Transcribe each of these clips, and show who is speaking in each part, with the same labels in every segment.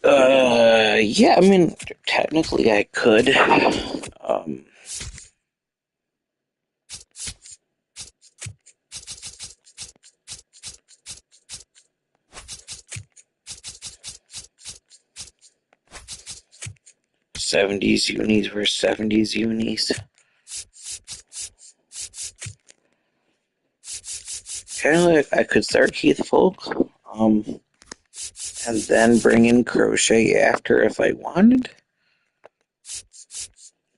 Speaker 1: Yeah, I mean, technically I could. 70s unis versus 70s unis. Kind of like I could start Keith Folk, and then bring in Crochet after if I wanted.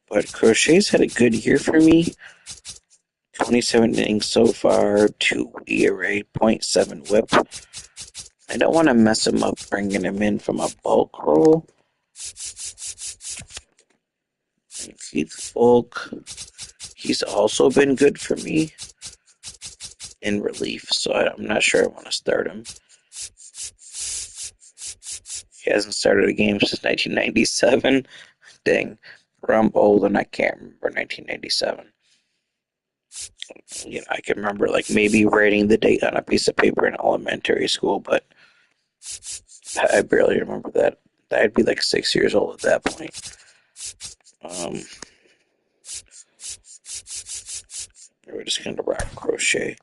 Speaker 1: But Crochet's had a good year for me. 27 innings so far, 2 ERA, .7 whip. I don't want to mess him up bringing him in from a bulk roll. And Keith Folk, he's also been good for me in relief, so I'm not sure I want to start him. He hasn't started a game since 1997. Dang, I'm old and I can't remember 1997. You know, I can remember like maybe writing the date on a piece of paper in elementary school, but I barely remember that. I'd be like 6 years old at that point. We're just going to rock Crochet.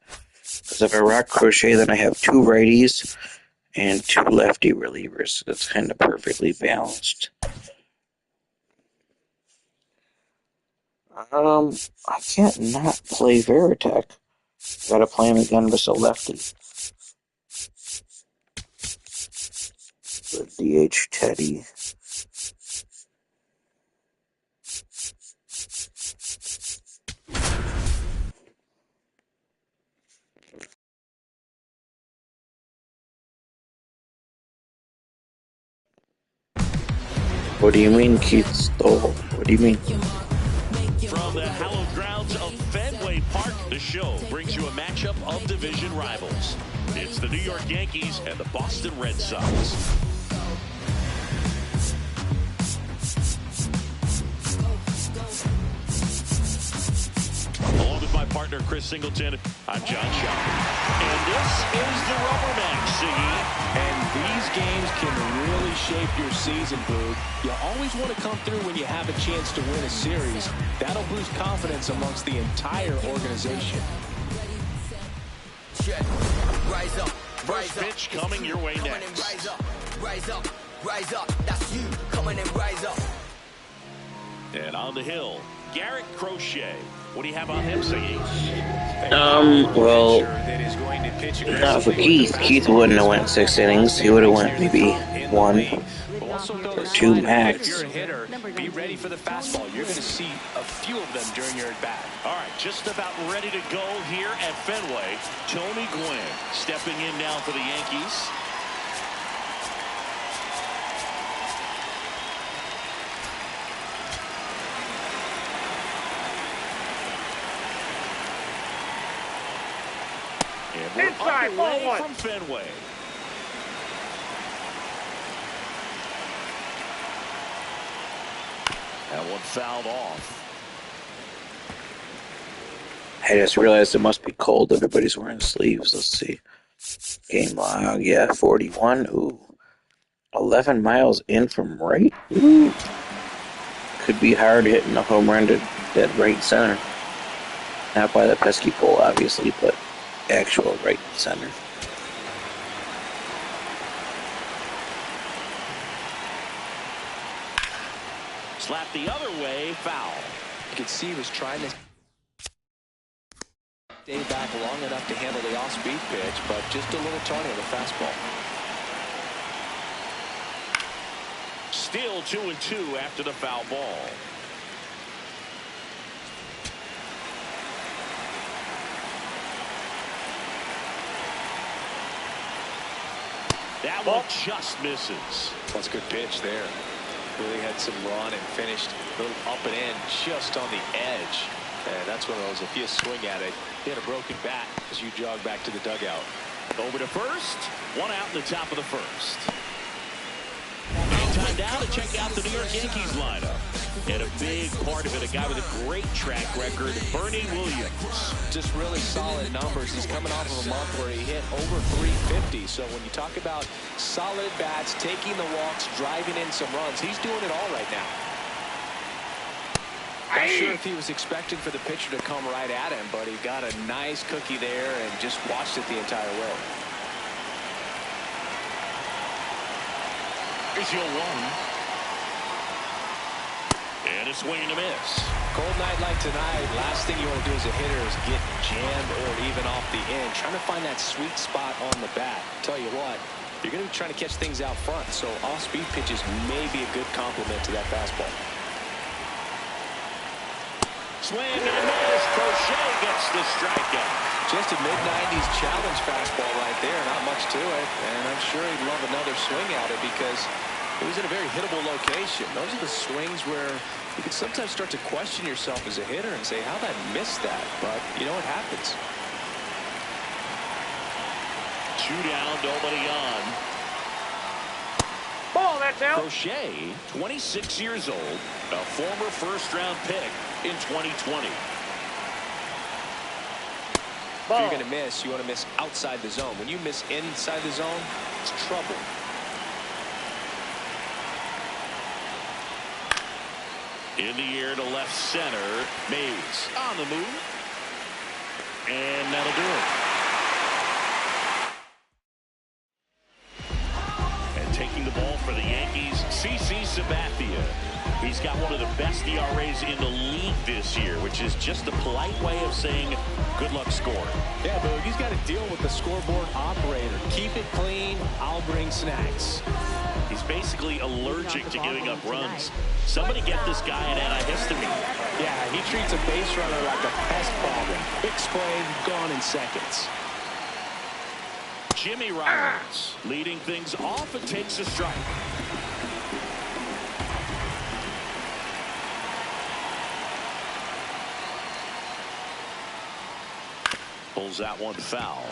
Speaker 1: Because if I rock Crochet, then I have 2 righties and 2 lefty relievers. That's kind of perfectly balanced. I can't not play Veritek. Gotta play him again with a lefty. The DH Teddy. What do you mean Keith stole? What do you mean?
Speaker 2: From the hallowed grounds of Fenway Park, the show brings you a matchup of division rivals. It's the New York Yankees and the Boston Red Sox. Along with my partner, Chris Singleton, I'm John Shaw. And this is the rubber match, Siggy.
Speaker 3: And these games can really shape your season, Boog. You always want to come through when you have a chance to win a series. That'll boost confidence amongst the entire organization.
Speaker 2: First pitch coming your way next.
Speaker 4: Rise up, that's you, coming and rise up.
Speaker 2: And on the hill, Garrett Crochet. What do you have on him, Siggy?
Speaker 1: Well, not for Keith. Keith wouldn't have went 6 innings. He would have went maybe 1 or 2 max.
Speaker 3: If you're a hitter, be ready for the fastball. You're going to see a few of them during your at-bat.
Speaker 2: All right, just about ready to go here at Fenway. Tony Gwynn stepping in now for the Yankees. And we're
Speaker 5: inside,
Speaker 2: underway
Speaker 5: ball 1
Speaker 2: from Fenway. That one fouled off.
Speaker 1: I just realized it must be cold. Everybody's wearing sleeves. Let's see. Game log, yeah, 41. Ooh. 11 miles in from right. Ooh. Could be hard hitting a home run to that right center. Not by the pesky pole, obviously, but actual right center.
Speaker 2: Slap the other way, foul.
Speaker 3: You can see he was trying to stay back long enough to handle the off-speed pitch, but just a little tardy on the fastball.
Speaker 2: Still 2-2 after the foul ball. That one just misses.
Speaker 3: That's a good pitch there. Really had some run and finished a little up and in just on the edge. And that's one of those, if you swing at it, hit a broken bat as you jog back to the dugout.
Speaker 2: Over to first. 1 out in the top of the first. Time now to check out the New York Yankees lineup. And a big part of it, a guy with a great track record, Bernie Williams.
Speaker 3: Just really solid numbers. He's coming off of a month where he hit over 350. So when you talk about solid at-bats, taking the walks, driving in some runs, he's doing it all right now. Not sure if he was expecting for the pitcher to come right at him, but he got a nice cookie there and just watched it the entire way.
Speaker 2: Here's your 1. And a swing and a miss.
Speaker 3: Cold night like tonight, last thing you want to do as a hitter is get jammed or even off the end. Trying to find that sweet spot on the bat. Tell you what, you're going to be trying to catch things out front, so off-speed pitches may be a good complement to that fastball.
Speaker 2: Swing and a miss. Crochet gets the strikeout.
Speaker 3: Just a mid-90s challenge fastball right there. Not much to it, and I'm sure he'd love another swing at it because it was in a very hittable location. Those are the swings where you can sometimes start to question yourself as a hitter and say, how'd I miss that? But, you know, it happens.
Speaker 2: 2 down, nobody on.
Speaker 5: Ball, that's out.
Speaker 2: Crochet, 26 years old, a former first-round pick in 2020.
Speaker 3: If you're going to miss, you want to miss outside the zone. When you miss inside the zone, it's trouble.
Speaker 2: In the air to left center. Mays on the move. And that'll do it. And taking the ball for the Yankees, CC Sabathia. He's got one of the best ERAs in the league this year, which is just a polite way of saying good luck scoring.
Speaker 3: Yeah, Boog, he's got to deal with the scoreboard operator. Keep it clean, I'll bring snacks.
Speaker 2: He's basically allergic to giving up runs. Somebody get this guy an antihistamine.
Speaker 3: Yeah, he treats a base runner like a pest problem. Fix play, gone in seconds.
Speaker 2: Jimmy Rollins leading things off and takes a strike. Pulls that one foul.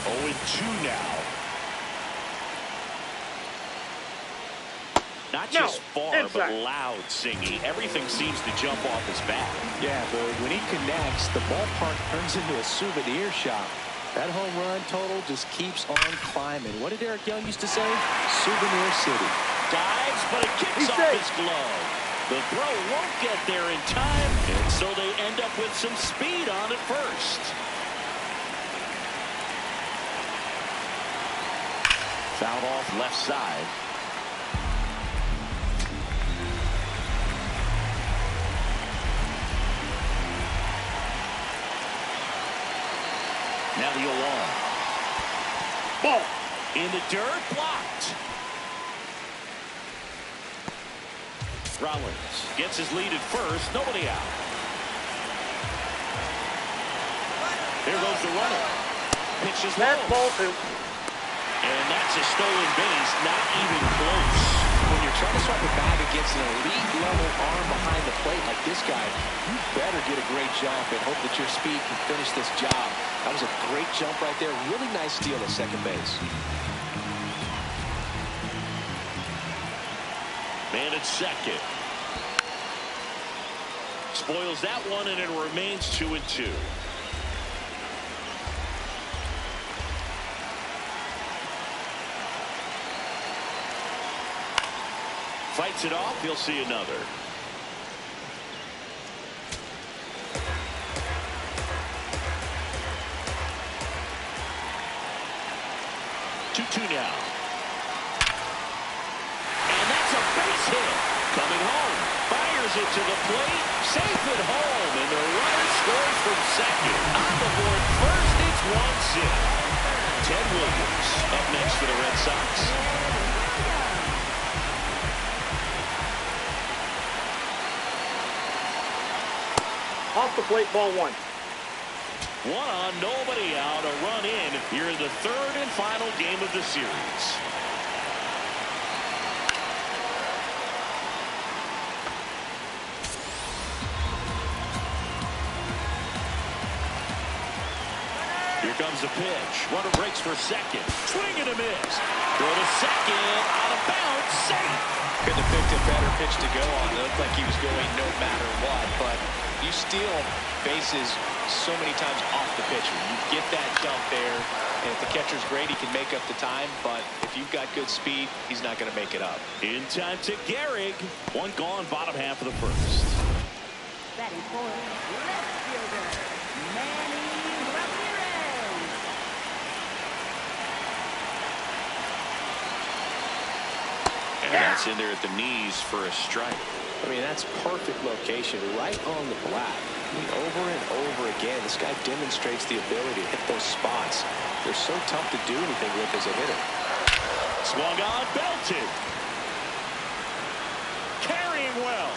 Speaker 2: 0-2 now. Not just far, but loud singing. Everything seems to jump off his bat.
Speaker 3: Yeah, but when he connects, the ballpark turns into a souvenir shop. That home run total just keeps on climbing. What did Eric Young used to say? Souvenir City.
Speaker 2: Dives, but it kicks off his glove. The throw won't get there in time, and so they end up with some speed on at first. Fouled off left side. Now the 0-1. Ball in the dirt, blocked. Rollins gets his lead at first, nobody out. There goes the runner. Pitches low. And that's a stolen base, not even close.
Speaker 3: When you're trying to swipe a bag against an elite level arm behind the plate like this guy, you better get a great jump and hope that your speed can finish this job. That was a great jump right there. Really nice steal at second base.
Speaker 2: Man at second. Spoils that one, and it remains 2-2. Fights it off. He'll see another. 2-2 now. And that's a base hit. Coming home. Fires it to the plate. Safe at home. And the runner scores from second. On the board first, it's 1-0. Ted Williams up next for the Red Sox.
Speaker 5: Off the plate, ball 1.
Speaker 2: 1 on, nobody out, a run in here in the third and final game of the series. Here comes the pitch. Runner breaks for second. Swing and a miss. Throw to second. Out of bounds. Safe.
Speaker 3: Couldn't have picked a better pitch to go on. It looked like he was going no matter what. But you steal bases so many times off the pitcher. You get that jump there. And if the catcher's great, he can make up the time. But if you've got good speed, he's not going to make it up.
Speaker 2: In time to Gehrig. One gone, bottom half of the first.
Speaker 6: Batting for left fielder, Manny Ramirez.
Speaker 2: And that's in there at the knees for a strike.
Speaker 3: I mean, that's perfect location, right on the black. I mean, over and over again, this guy demonstrates the ability to hit those spots. They're so tough to do anything with as a hitter.
Speaker 2: Swung on, belted. Carrying well.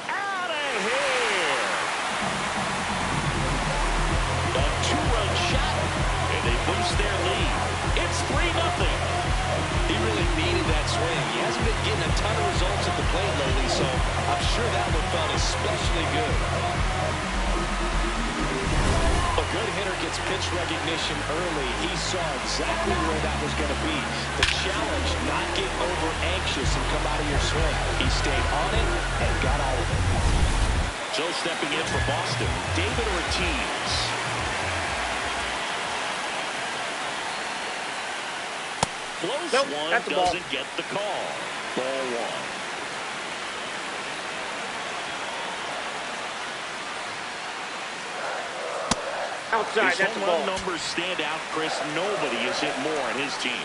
Speaker 2: Out of here. A two-run shot, and they boost their lead. It's 3-0.
Speaker 3: He really needed that swing. He hasn't been getting a ton of results at the plate lately, so I'm sure that one felt especially good. A good hitter gets pitch recognition early. He saw exactly where that was going to be. The challenge, not get over anxious and come out of your swing. He stayed on it and got all of it.
Speaker 2: So stepping in for Boston, David Ortiz. Close
Speaker 5: Nope,
Speaker 2: one,
Speaker 5: that's the ball.
Speaker 2: doesn't get the call. Ball one.
Speaker 5: Outside,
Speaker 2: His
Speaker 5: that's the
Speaker 2: home run
Speaker 5: ball.
Speaker 2: numbers stand out, Chris. Nobody has hit more on his team.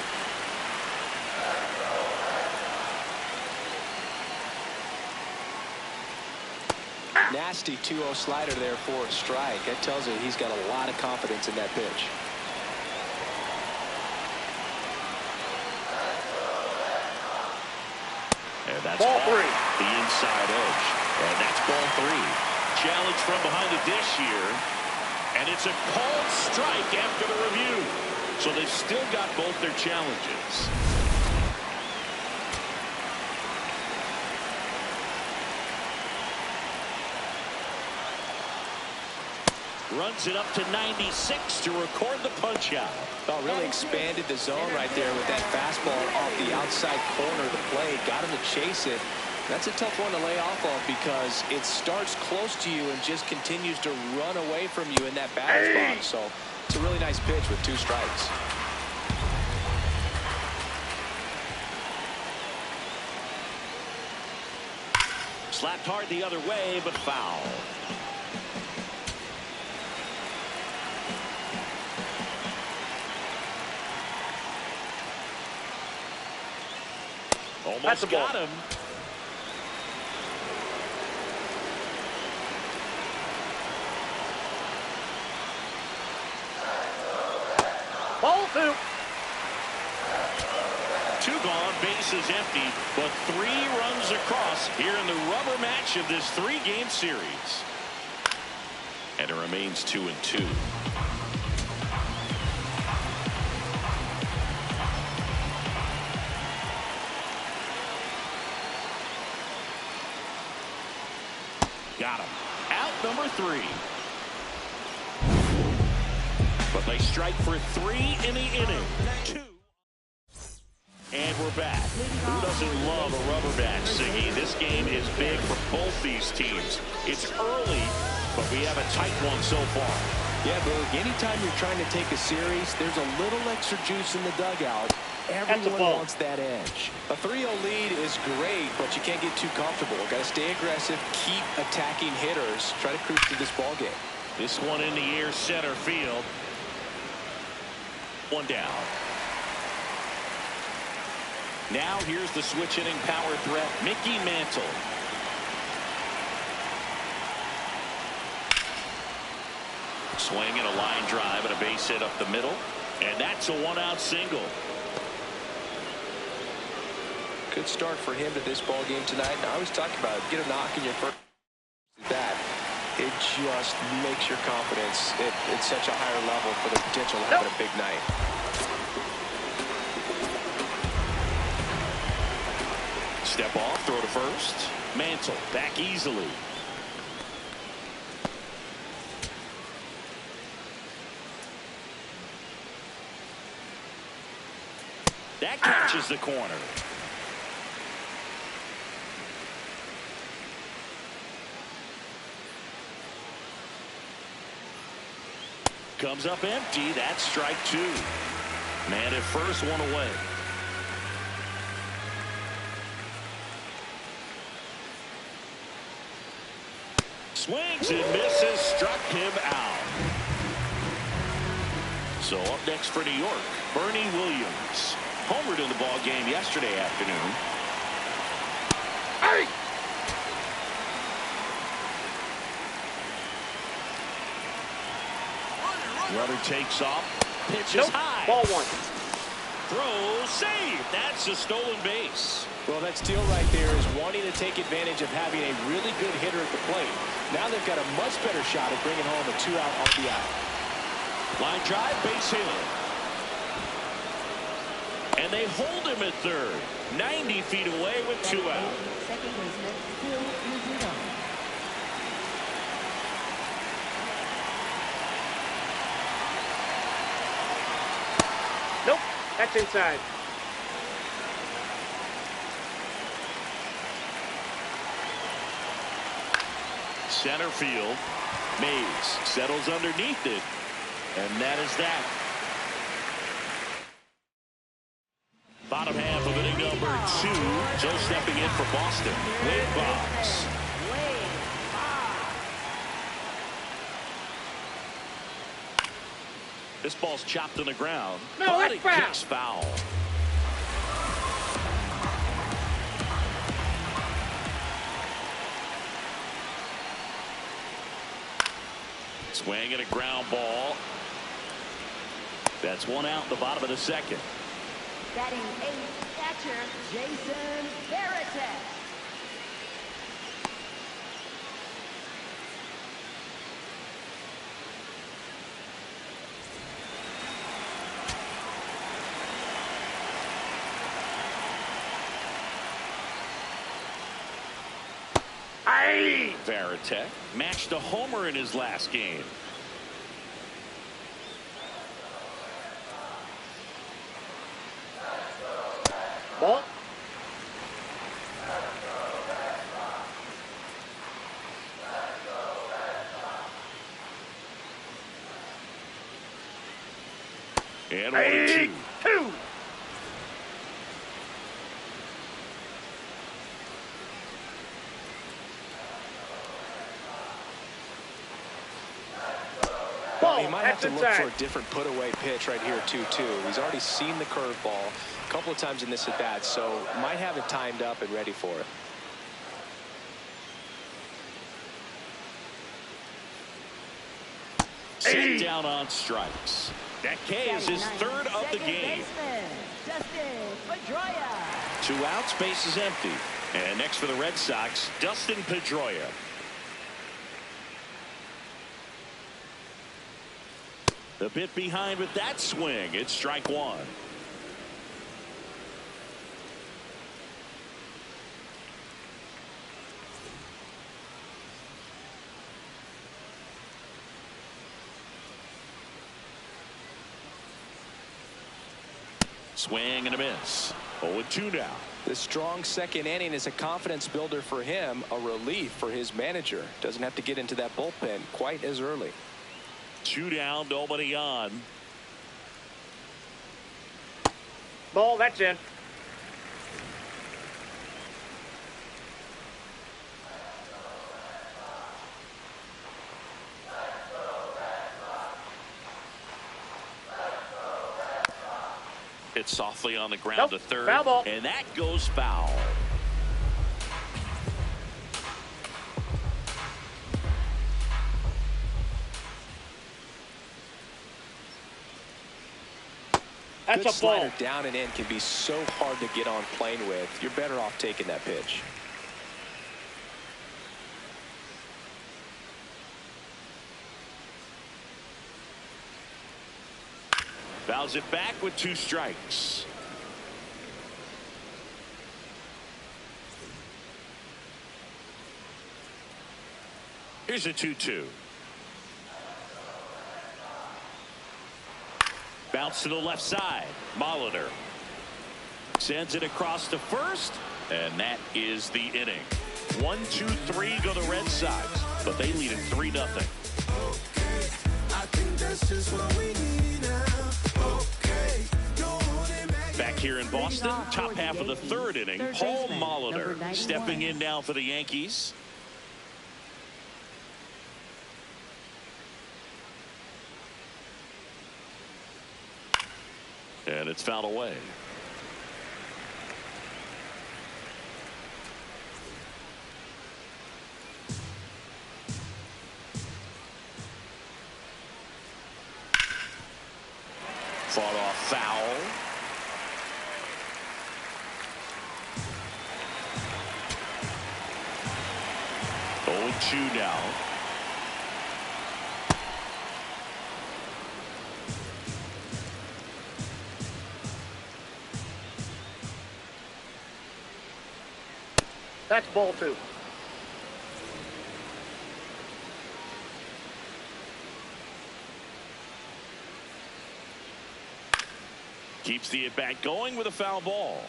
Speaker 3: Nasty 2-0 slider there for a strike. That tells you he's got a lot of confidence in that pitch.
Speaker 2: And that's
Speaker 5: Ball
Speaker 2: off
Speaker 5: three.
Speaker 2: the inside edge. And that's ball three. Challenge from behind the dish here. And it's a called strike after the review. So they've still got both their challenges. Runs it up to 96 to record the punch out.
Speaker 3: Oh, really expanded the zone right there with that fastball off the outside corner of the plate. Got him to chase it. That's a tough one to lay off of because it starts close to you and just continues to run away from you in that batter's box. So it's a really nice pitch with 2 strikes.
Speaker 2: Slapped hard the other way, but foul.
Speaker 5: That's
Speaker 2: Almost
Speaker 5: the ball.
Speaker 2: got him.
Speaker 5: Ball 2.
Speaker 2: 2 gone, bases empty, but 3 runs across here in the rubber match of this 3-game series. And it remains 2-2. Got him. Out number 3. But they strike for 3 in the inning. 2. And we're back. Who doesn't love a rubber match, Siggy? This game is big for both these teams. It's early, but we have a tight one so far.
Speaker 3: Yeah, Billy, anytime you're trying to take a series, there's a little extra juice in the dugout. Everyone
Speaker 5: ball.
Speaker 3: wants that edge. A 3-0 lead is great, but you can't get too comfortable. Got to stay aggressive, keep attacking hitters, try to cruise through this ball game.
Speaker 2: This one in the air, center field. 1 down. Now here's the switch hitting power threat, Mickey Mantle. Swing and a line drive and a base hit up the middle. And that's a 1-out single.
Speaker 3: Good start for him to this ball game tonight. And I always talk about get a knock in your first bat. It just makes your confidence at such a higher level for the potential of having a big night.
Speaker 2: Step off, throw to first. Mantle back easily. That catches the corner. Comes up empty. That's strike two. Man at first, one away. Swings and misses. Struck him out. So up next for New York, Bernie Williams. Homered in the ball game yesterday afternoon.
Speaker 5: Hey!
Speaker 2: Runner takes off. Pitches high.
Speaker 5: Ball one.
Speaker 2: Throw, save. That's a stolen base.
Speaker 3: Well, that steal right there is wanting to take advantage of having a really good hitter at the plate. Now they've got a much better shot at bringing home a 2-out RBI.
Speaker 2: Line drive, base hit. And they hold him at third. 90 feet away with 2 out.
Speaker 6: Second baseman, Phil Rizzuto.
Speaker 5: Nope, that's inside.
Speaker 2: Center field. Mays settles underneath it. And that is that. Bottom half of inning number 2. Joe stepping in for Boston. Wade Boggs. This ball's chopped on the ground.
Speaker 5: No,
Speaker 2: but
Speaker 5: that's
Speaker 2: it
Speaker 5: foul.
Speaker 2: kicks foul. Swing and a ground ball. That's 1 out in the bottom of the second.
Speaker 6: Batting 8th, catcher Jason Veritek.
Speaker 5: Hey!
Speaker 2: Veritek matched a homer in his last game.
Speaker 5: Ball.
Speaker 2: And 1-2.
Speaker 5: 2.
Speaker 3: Well, he might have to
Speaker 5: That's
Speaker 3: look for
Speaker 5: inside.
Speaker 3: a different put-away pitch right here, 2-2. He's already seen the curveball a couple of times in this at-bat, so might have it timed up and ready for it.
Speaker 2: Set down on strikes. That K is his third of the
Speaker 6: Second
Speaker 2: game.
Speaker 6: baseman, Dustin Pedroia.
Speaker 2: 2 outs, base is empty. And next for the Red Sox, Dustin Pedroia. A bit behind with that swing. It's strike 1. Swing and a miss. 0-2 now.
Speaker 3: This strong second inning is a confidence builder for him, a relief for his manager. Doesn't have to get into that bullpen quite as early.
Speaker 2: 2 down, nobody on.
Speaker 5: Ball, that's in.
Speaker 2: Hit softly on the ground
Speaker 5: Nope,
Speaker 2: to third.
Speaker 5: foul ball.
Speaker 2: And that goes foul.
Speaker 5: That's
Speaker 3: Good
Speaker 5: a ball.
Speaker 3: slider down and in can be so hard to get on plane with. You're better off taking that pitch.
Speaker 2: Fouls it back with 2 strikes. Here's a 2-2. Bounce to the left side. Molitor. Sends it across to first, and that is the inning. 1-2-3 go the Red Sox, but they lead it 3-0. Back here in Boston, top half of the third inning, Paul Molitor stepping in now for the Yankees. And it's fouled away. Fought off foul. Oh, 2 now.
Speaker 5: That's ball 2.
Speaker 2: Keeps the at-bat going with a foul ball.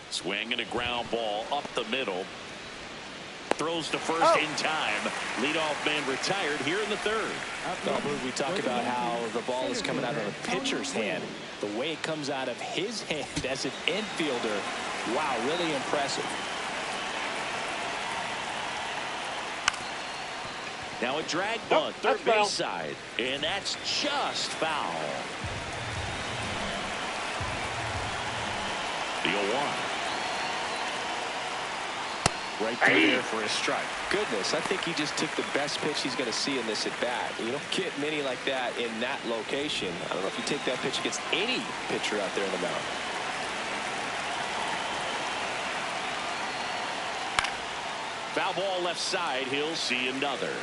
Speaker 2: Swing and a ground ball up the middle. Throws to first in time. Leadoff man retired here in the third.
Speaker 3: We talk about how the ball is coming out of a pitcher's hand. The way it comes out of his hand as an infielder. Wow, really impressive.
Speaker 2: Now a drag bunt, third base side, and that's just foul. The 0-1.
Speaker 3: Right through there for a strike. Goodness, I think he just took the best pitch he's going to see in this at bat. You don't get many like that in that location. I don't know if you take that pitch against any pitcher out there in the mound.
Speaker 2: Foul ball left side. He'll see another.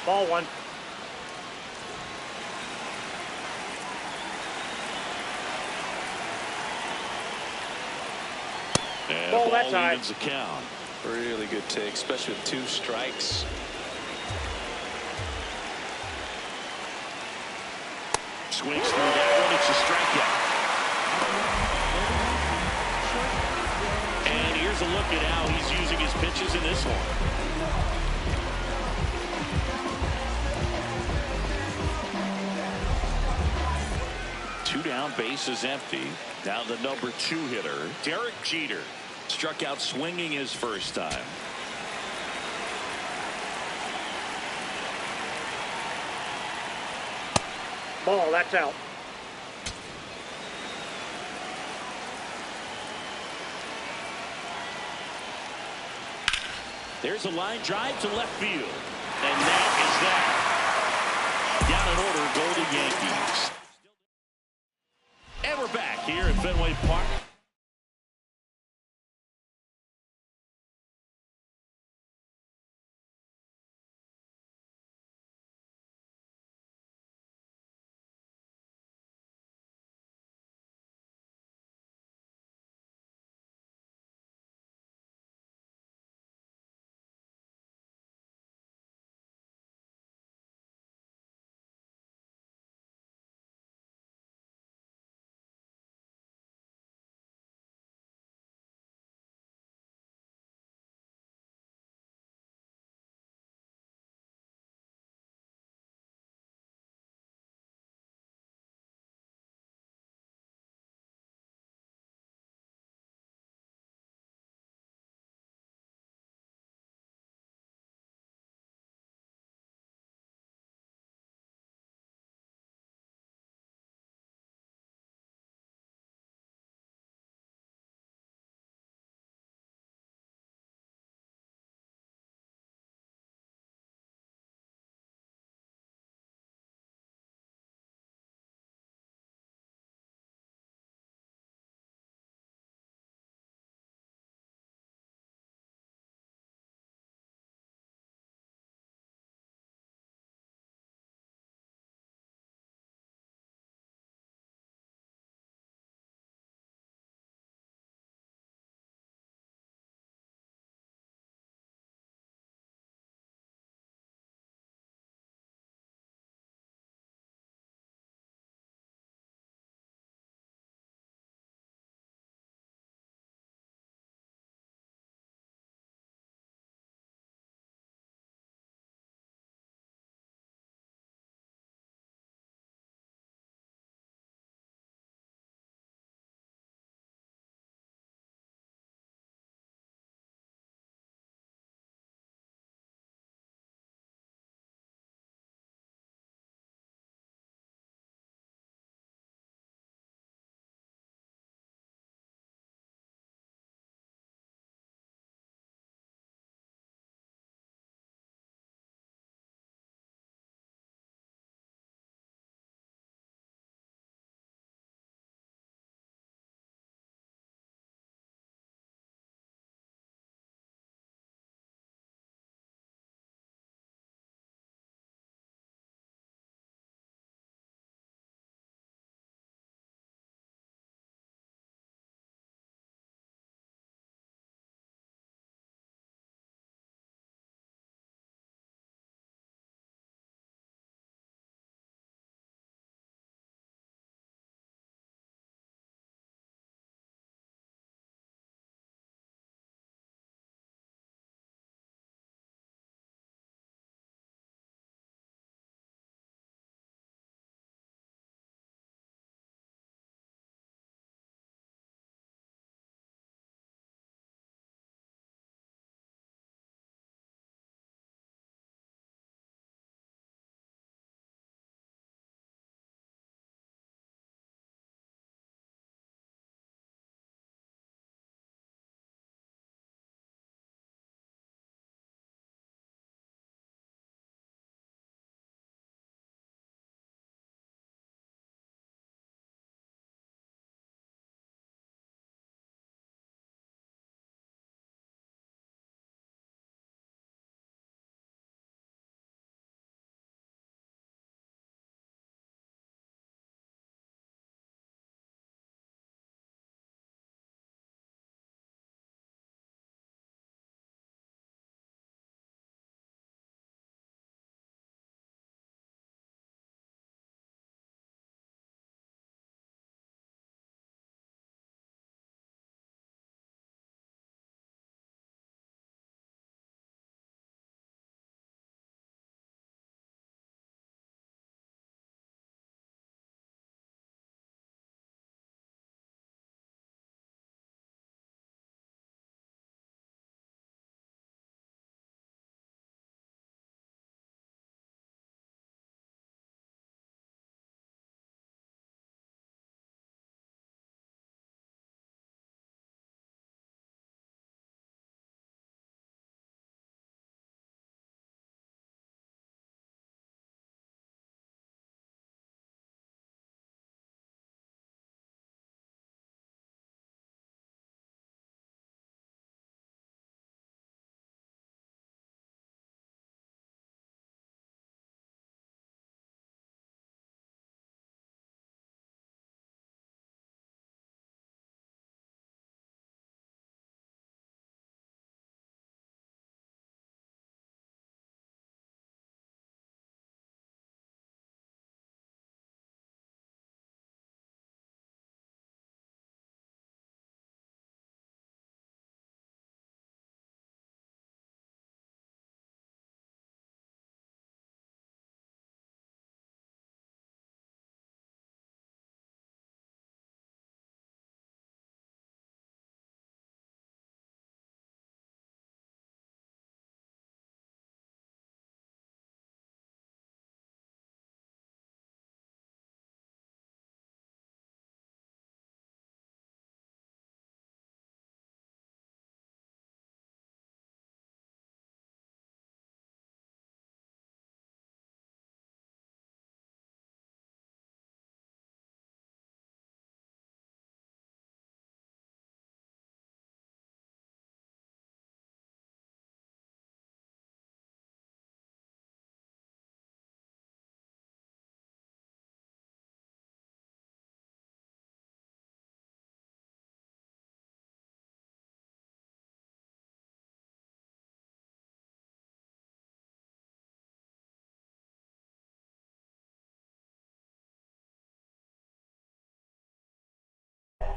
Speaker 5: Ball 1.
Speaker 2: And
Speaker 5: Ball
Speaker 2: ball
Speaker 5: that side.
Speaker 2: evens the count.
Speaker 3: Really good take, especially with 2 strikes.
Speaker 2: Swings through that one. It's a strikeout. And here's a look at how he's using his pitches in this one. 2 down, base is empty. Now the number 2 hitter, Derek Jeter, struck out swinging his first time.
Speaker 5: Ball, that's out.
Speaker 2: There's a line drive to left field. And that is that. Down in order go the Yankees. And we're back here at Fenway Park.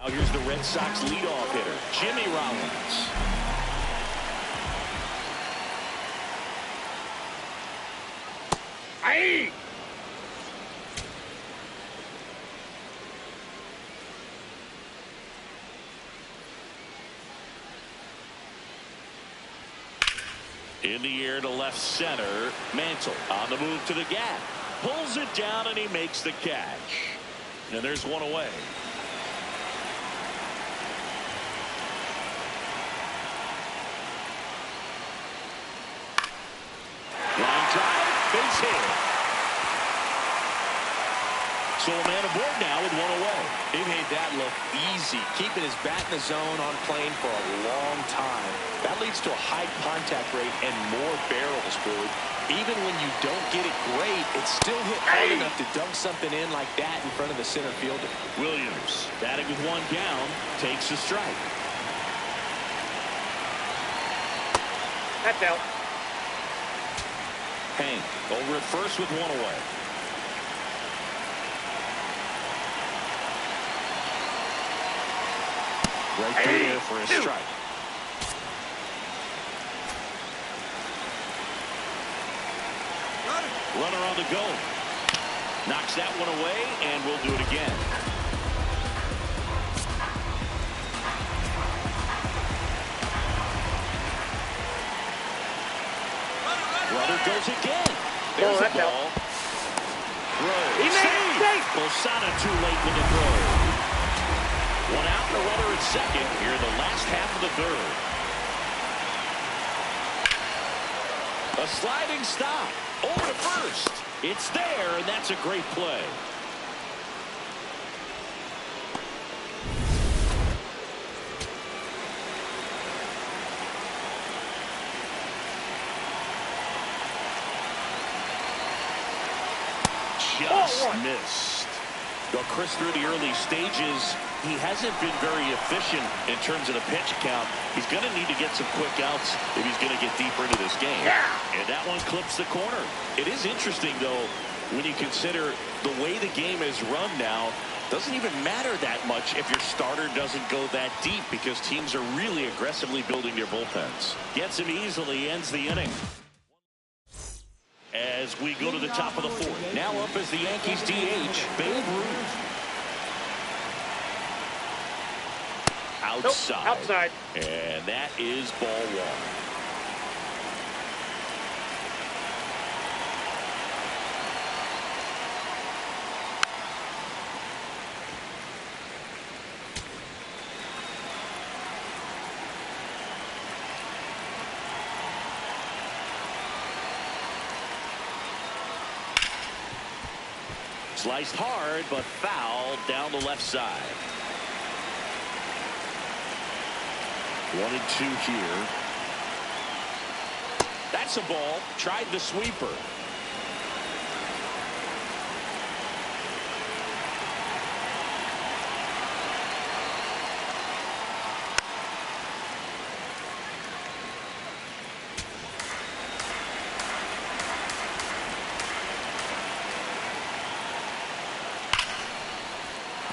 Speaker 2: Now here's the Red Sox leadoff hitter, Jimmy Rollins.
Speaker 5: Aye.
Speaker 2: In the air to left center. Mantle on the move to the gap. Pulls it down and he makes the catch. And there's one away. Line drive, base hit. So a man aboard now with one away.
Speaker 3: He made that look easy, keeping his bat in the zone on plane for a long time. That leads to a high contact rate and more barrels, Boog. Even when you don't get it great, it's still hit hard enough to dunk something in like that in front of the center fielder.
Speaker 2: Williams, batting with one down, takes a strike.
Speaker 5: That's out.
Speaker 2: Hank over at first with one away. Right through there for a strike. Runner on the go. Knocks that one away, and we'll do it again. Runner goes again. There's a ball.
Speaker 5: He made it safe.
Speaker 2: Posada too late with the throw. One out and a runner at second here in the last half of the third. A sliding stop. Over to first. It's there, and that's a great play. Just missed. Well, Chris, through the early stages, he hasn't been very efficient in terms of the pitch count. He's going to need to get some quick outs if he's going to get deeper into this game.
Speaker 5: Yeah.
Speaker 2: And that one clips the corner. It is interesting, though, when you consider the way the game is run now. Doesn't even matter that much if your starter doesn't go that deep because teams are really aggressively building their bullpens. Gets him easily, ends the inning. As we go to the top of the fourth. Now up as the Yankees DH, Babe Ruth. Outside.
Speaker 5: Nope, outside.
Speaker 2: And that is ball one. Sliced hard, but fouled down the left side. 1-2 here. That's a ball. Tried the sweeper.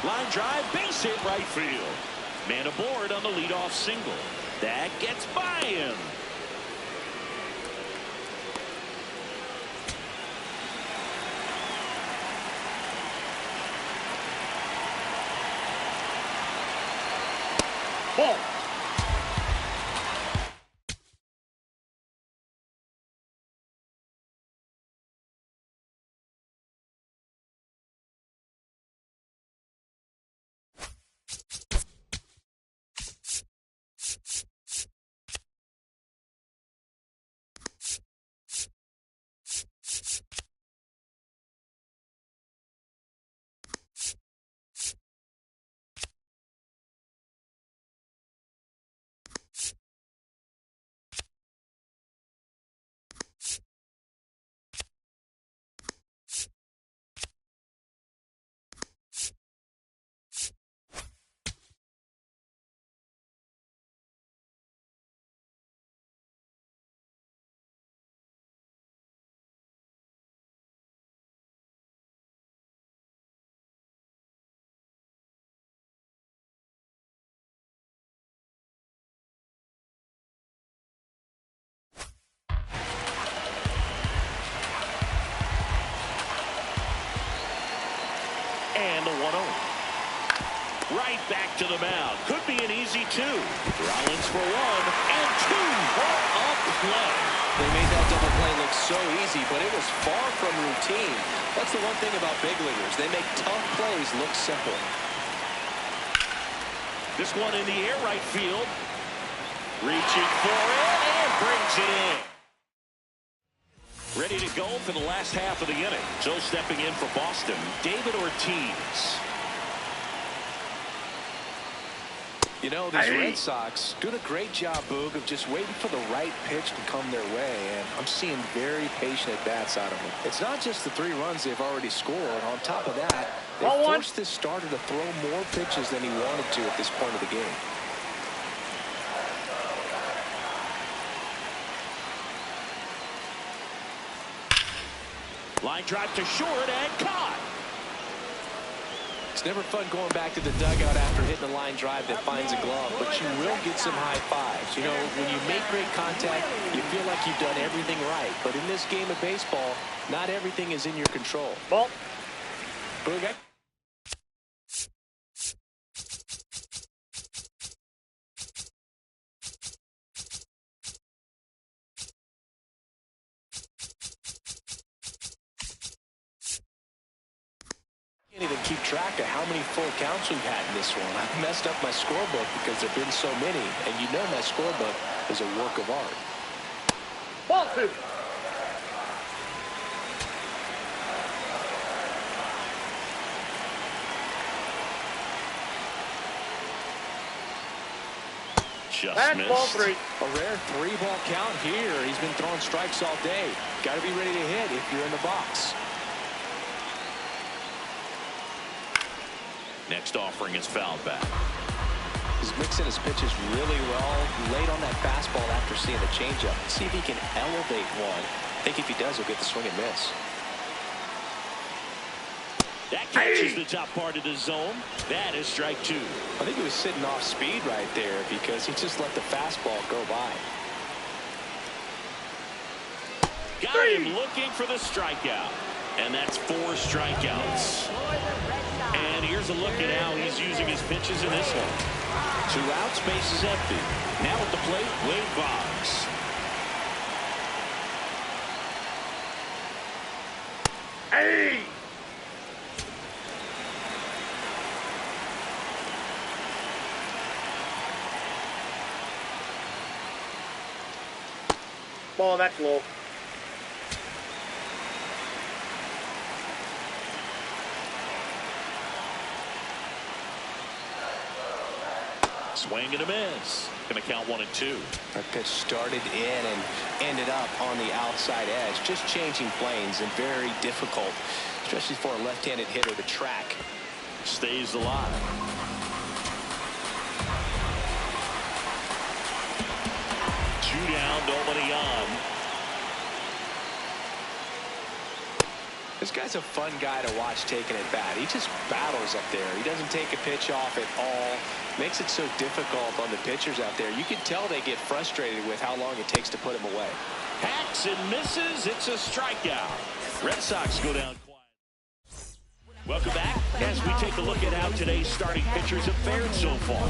Speaker 2: Line drive, base hit right field. Man aboard on the leadoff single. That gets by him. Ball. 1-0. Right back to the mound. Could be an easy 2. Rollins for 1 and 2. What a play.
Speaker 3: They made that double play look so easy, but it was far from routine. That's the one thing about big leaguers. They make tough plays look simple.
Speaker 2: This one in the air, right field. Reaching for it and brings it in. Ready to go for the last half of the inning. So stepping in for Boston, David Ortiz.
Speaker 3: You know, these Red Sox doing a great job, Boog, of just waiting for the right pitch to come their way, and I'm seeing very patient at-bats out of them. It's not just the 3 runs they've already scored. On top of that, they forced this starter to throw more pitches than he wanted to at this point of the game.
Speaker 2: Line drive to short and caught.
Speaker 3: It's never fun going back to the dugout after hitting a line drive that finds a glove, but you will get some high fives. You know, when you make great contact, you feel like you've done everything right. But in this game of baseball, not everything is in your control.
Speaker 5: Ball.
Speaker 3: Boog, can't even keep track of how many full counts we've had in this one. I've messed up my scorebook because there have been so many, and you know my scorebook is a work of art.
Speaker 5: Ball 2.
Speaker 2: Just
Speaker 5: And
Speaker 2: missed.
Speaker 5: ball 3.
Speaker 3: A rare 3-ball count here. He's been throwing strikes all day. Got to be ready to hit if you're in the box.
Speaker 2: Next offering is fouled back.
Speaker 3: He's mixing his pitches really well. Late on that fastball after seeing the changeup. See if he can elevate one. I think if he does, he'll get the swing and miss.
Speaker 2: That catches the top part of the zone. That is strike 2.
Speaker 3: I think he was sitting off speed right there because he just let the fastball go by.
Speaker 2: Got him looking for the strikeout. And that's 4 strikeouts. And here's a look at how he's using his pitches in this one. 2 outs, base is empty. Now at the plate, Wade Boggs.
Speaker 5: Hey! Ball, that's low.
Speaker 2: Swing and a miss. Gonna count 1 and 2.
Speaker 3: That pitch started in and ended up on the outside edge. Just changing planes and very difficult, especially for a left-handed hitter to track.
Speaker 2: Stays alive. Two down, nobody on.
Speaker 3: This guy's a fun guy to watch taking at bat. He just battles up there. He doesn't take a pitch off at all. Makes it so difficult on the pitchers out there. You can tell they get frustrated with how long it takes to put him away.
Speaker 2: Hacks and misses. It's a strikeout. Red Sox go down quiet. Welcome back as we take a look at how today's starting pitchers have fared so far.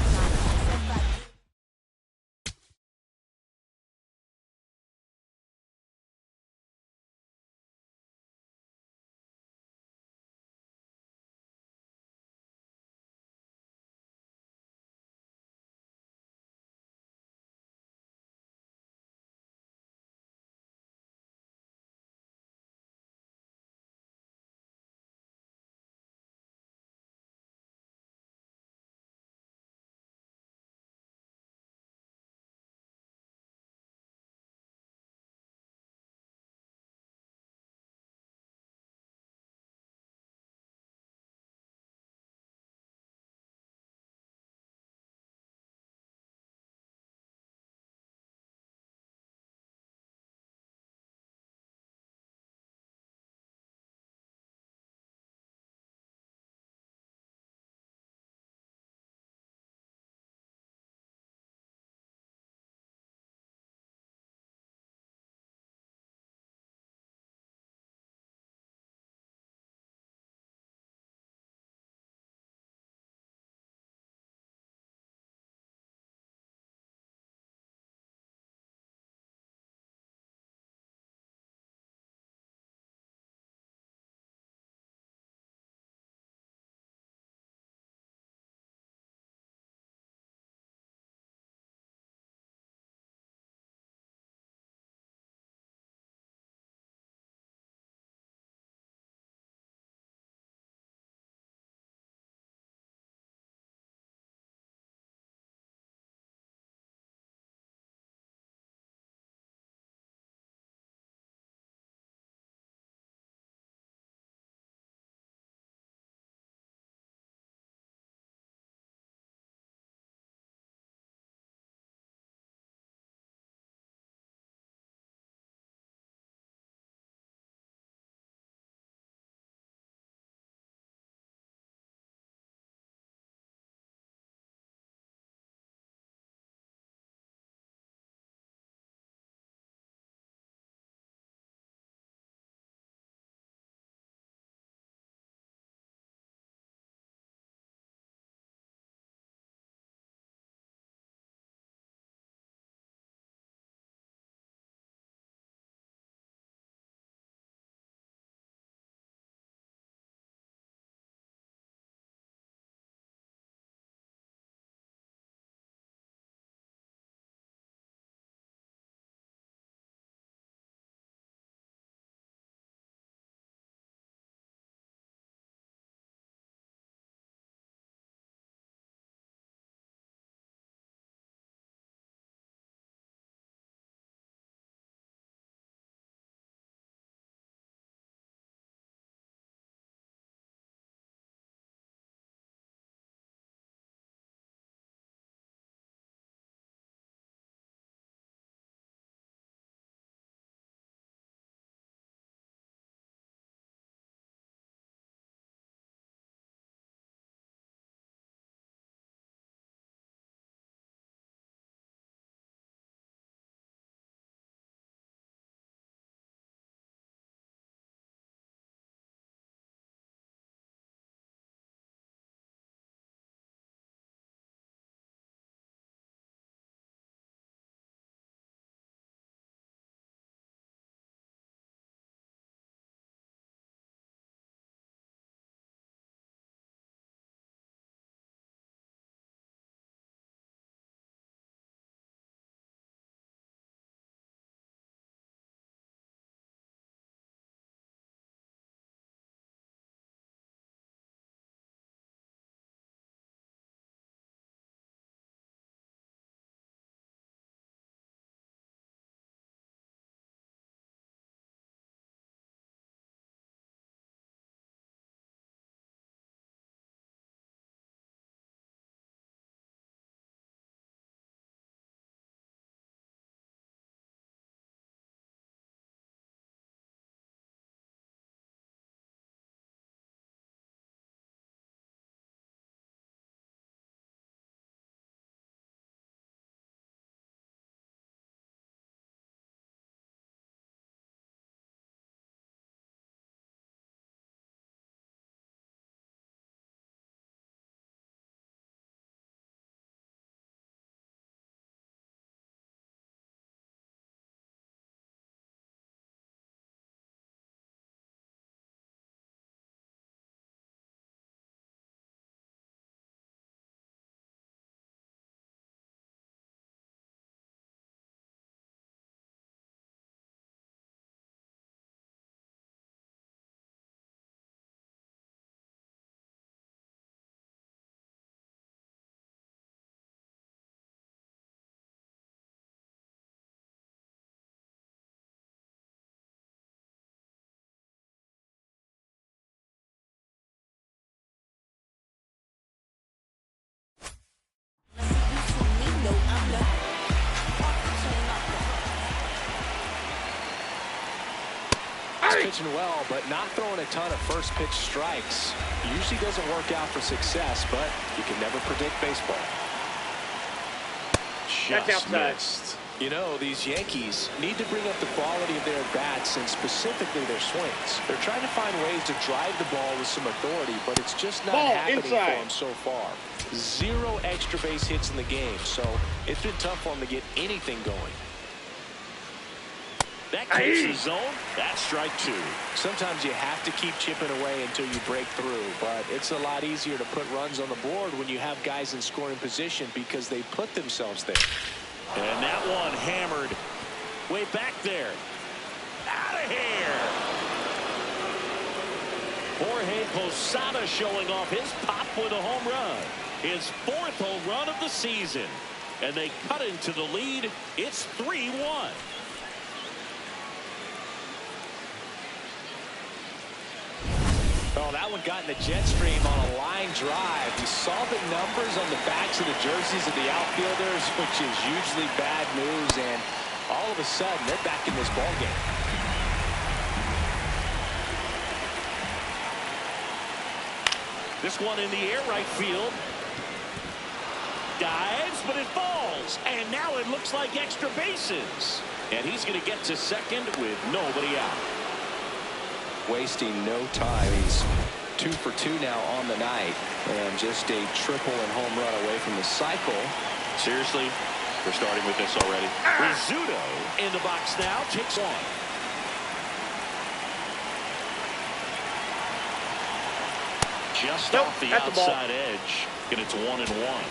Speaker 3: pitching well, but not throwing a ton of first pitch strikes. Usually doesn't work out for success, but you can never predict baseball.
Speaker 5: That's
Speaker 3: Just
Speaker 5: outside.
Speaker 3: missed. You know, these Yankees need to bring up the quality of their bats and specifically their swings. They're trying to find ways to drive the ball with some authority, but it's just not
Speaker 5: Ball
Speaker 3: happening
Speaker 5: inside.
Speaker 3: for them so far. 0 extra base hits in the game, so it's been tough for them to get anything going.
Speaker 2: That keeps the zone. That's strike 2.
Speaker 3: Sometimes you have to keep chipping away until you break through, but it's a lot easier to put runs on the board when you have guys in scoring position because they put themselves there.
Speaker 2: And that one hammered way back there. Out of here. Jorge Posada showing off his pop with a home run. His 4th home run of the season. And they cut into the lead. It's 3-1.
Speaker 3: Oh, that one got in the jet stream on a line drive. We saw the numbers on the backs of the jerseys of the outfielders, which is usually bad news, and all of a sudden they're back in this ball game.
Speaker 2: This one in the air, right field. Dives, but it falls. And now it looks like extra bases. And he's going to get to second with nobody out.
Speaker 3: Wasting no time. He's 2 for 2 now on the night, and just a triple and home run away from the cycle.
Speaker 2: Seriously, we're starting with this already. Rizzuto in the box now, takes one. Just off the
Speaker 5: that's a ball.
Speaker 2: outside edge, and it's 1-1.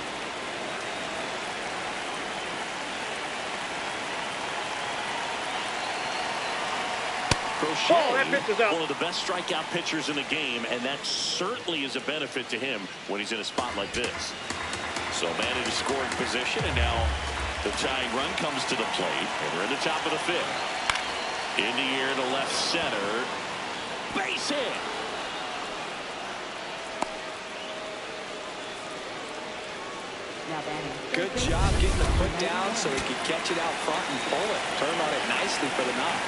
Speaker 5: Oh, that pitch is out.
Speaker 2: One of the best strikeout pitchers in the game, and that certainly is a benefit to him when he's in a spot like this. So man in a scoring position, and now the tying run comes to the plate, and we're in the top of the 5th. In the air to left center. Base hit.
Speaker 6: Now batting.
Speaker 3: Good job getting the foot down so he could catch it out front and pull it. Turn on it nicely for the knock.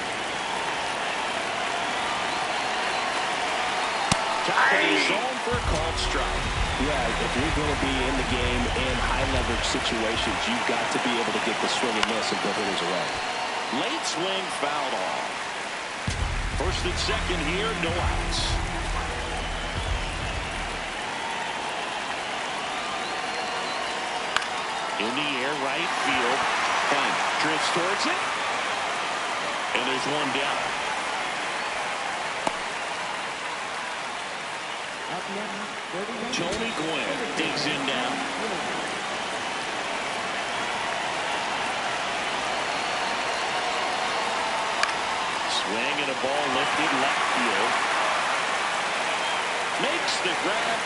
Speaker 2: Top of the zone for a called strike.
Speaker 3: Yeah, if you're going to be in the game in high leverage situations, you've got to be able to get the swing and miss and put hitters away.
Speaker 2: Late swing fouled off. First and second here, no outs. In the air, right field. Hank drifts towards it. And there's one down.
Speaker 6: Up now, 39.
Speaker 2: Tony Gwynn digs in down. Swing and a ball lifted left field. Makes the grab.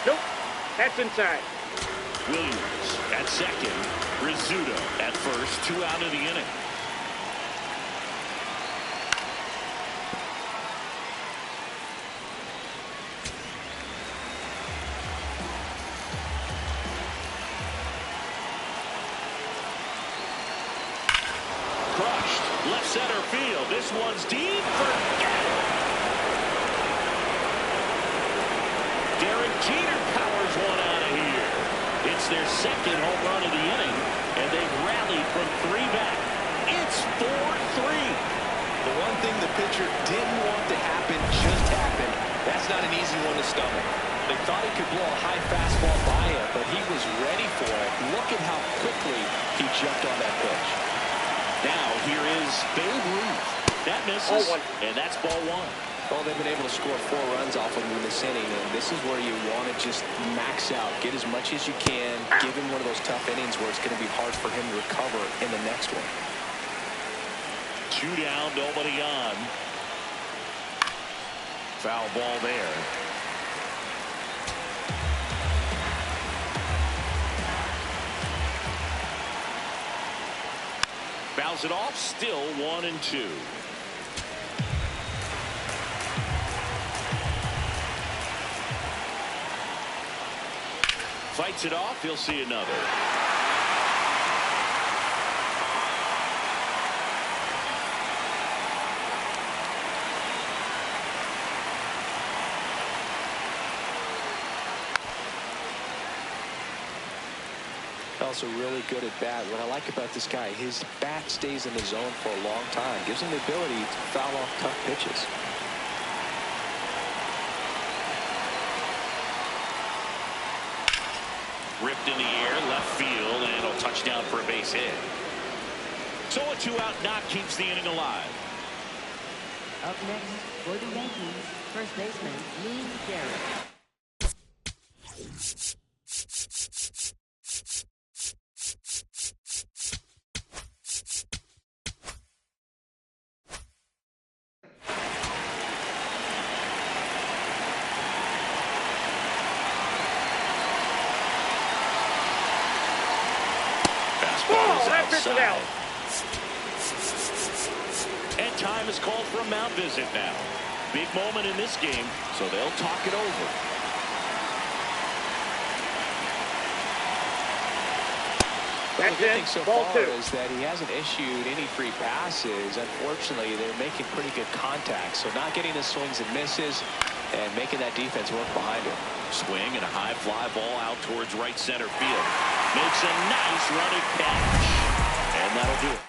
Speaker 5: Nope. That's inside.
Speaker 2: Williams at second. Rizzuto at first. 2 out of the inning. Crushed. Left center field. This one's deep. Forget it. Derek Jeter powers one out of here. It's their second home run of the inning, and they've rallied from 3 back. It's 4-3.
Speaker 3: The one thing the pitcher didn't want to happen just happened. That's not an easy one to stomach. They thought he could blow a high fastball by him, but he was ready for it. Look at how quickly he jumped on that pitch.
Speaker 2: Now here is Babe Ruth. That misses,
Speaker 5: Ball 1.
Speaker 2: and that's ball 1.
Speaker 3: Well, they've been able to score 4 runs off of him in this inning, and this is where you want to just max out, get as much as you can, give him one of those tough innings where it's going to be hard for him to recover in the next one.
Speaker 2: 2 down, nobody on. Foul ball there. Fouls it off, still 1-2. fights it off. He'll see another.
Speaker 3: Also really good at bat. What I like about this guy, his bat stays in the zone for a long time. Gives him the ability to foul off tough pitches.
Speaker 2: Ripped in the air, left field, and a touchdown for a base hit. So a 2-out knock keeps the inning alive.
Speaker 6: Up next for the Yankees, first baseman Lee Garrett.
Speaker 2: Outside. And time is called for a mound visit now. Big moment in this game, so they'll talk it over.
Speaker 3: Well, the good thing so far is that he hasn't issued any free passes. Unfortunately, they're making pretty good contact, so not getting the swings and misses and making that defense work behind him.
Speaker 2: Swing and a high fly ball out towards right center field. Makes a nice running catch. And that'll do it.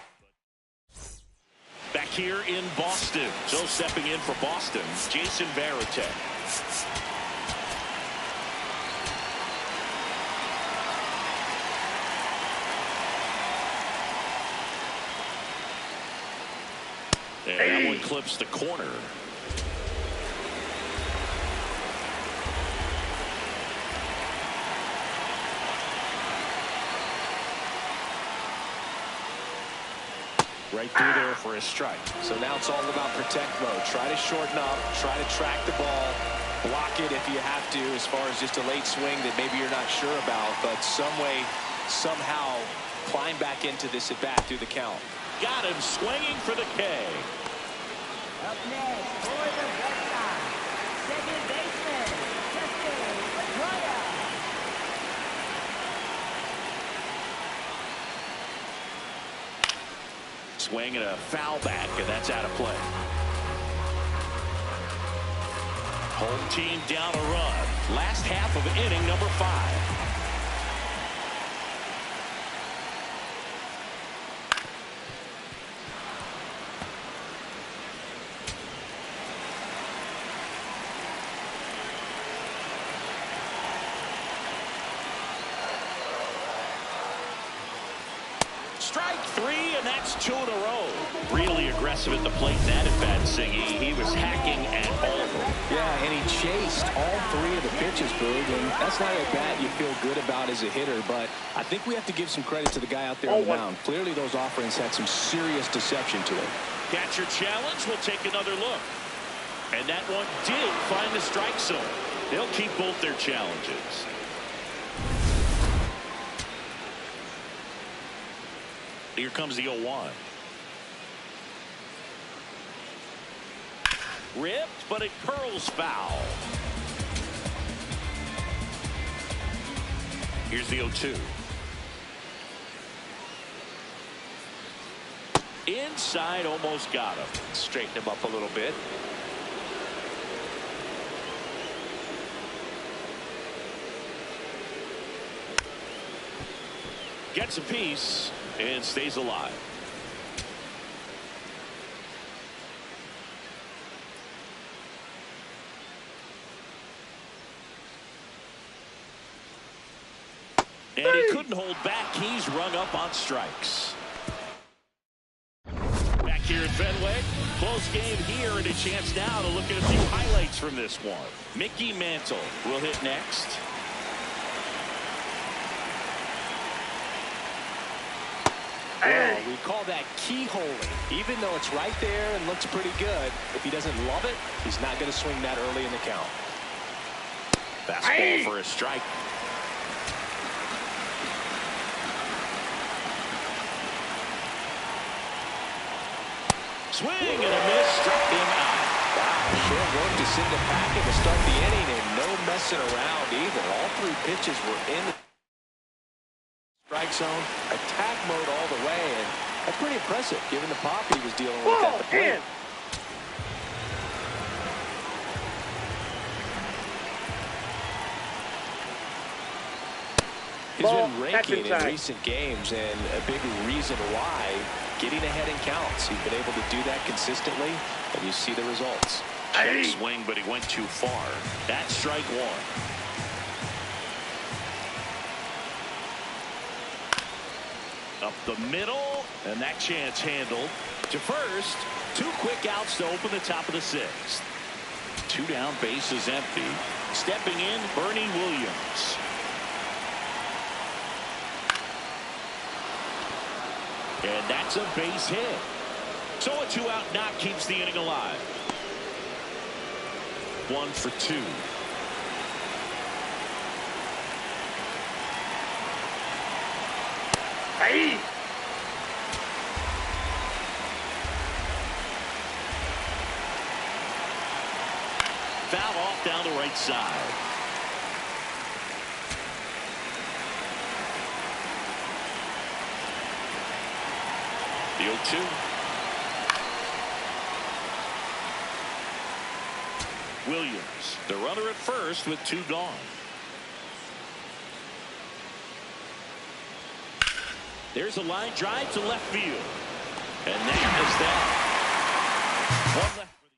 Speaker 2: Back here in Boston. So stepping in for Boston, Jason Varitek. And that one clips the corner. Right through there for a strike.
Speaker 3: So now it's all about protect mode. Try to shorten up, try to track the ball, block it if you have to, as far as just a late swing that maybe you're not sure about, but some way, somehow climb back into this at bat through the count.
Speaker 2: Got him swinging for the K.
Speaker 6: Up next for the Red Sox, second baseman Justin Pedroia.
Speaker 2: Swing and a foul back, and that's out of play. Home team down a run. Last half of inning number 5. Strike 3, and that's 2 in a row. Really aggressive at the plate. That at bat, Singy. He was hacking at all of them.
Speaker 3: Yeah, and he chased all 3 of the pitches, Boog, and that's not a bat you feel good about as a hitter, but I think we have to give some credit to the guy out there on the mound. Clearly those offerings had some serious deception to it.
Speaker 2: Catcher challenge. We'll take another look. And that one did find the strike zone. They'll keep both their challenges. Here comes the 0-1. Ripped, but it curls foul. Here's the 0-2. Inside, almost got him.
Speaker 3: Straighten him up a little bit.
Speaker 2: Gets a piece and stays alive. And he couldn't hold back. He's rung up on strikes. Back here at Fenway. Close game here, and a chance now to look at a few highlights from this one. Mickey Mantle will hit next.
Speaker 3: Well, we call that keyholing. Even though it's right there and looks pretty good, if he doesn't love it, he's not going to swing that early in the count.
Speaker 2: Fastball for a strike. Swing and a miss, struck him out.
Speaker 3: Short work to send the packet to start the inning, and no messing around either. All three pitches were in the strike zone, attack mode all the way, and that's pretty impressive given the pop he was dealing with at the plate. He's been raking in recent games, and a big reason why, getting ahead in counts. He's been able to do that consistently, and you see the results.
Speaker 2: Check swing, but he went too far. That's strike one. Up the middle, and that chance handled. To first, 2 quick outs to open the top of the 6th. 2 down, bases empty. Stepping in, Bernie Williams. And that's a base hit. So a 2-out knock keeps the inning alive. 1 for 2.
Speaker 5: Hey!
Speaker 2: Foul off down the right side. The 0-2. Williams, the runner at first with 2 gone. There's a line drive to left field. And that is that. 1 left for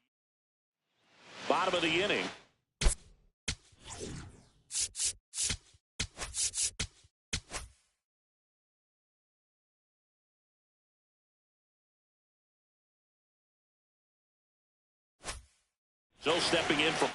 Speaker 2: the bottom of the inning. So stepping in from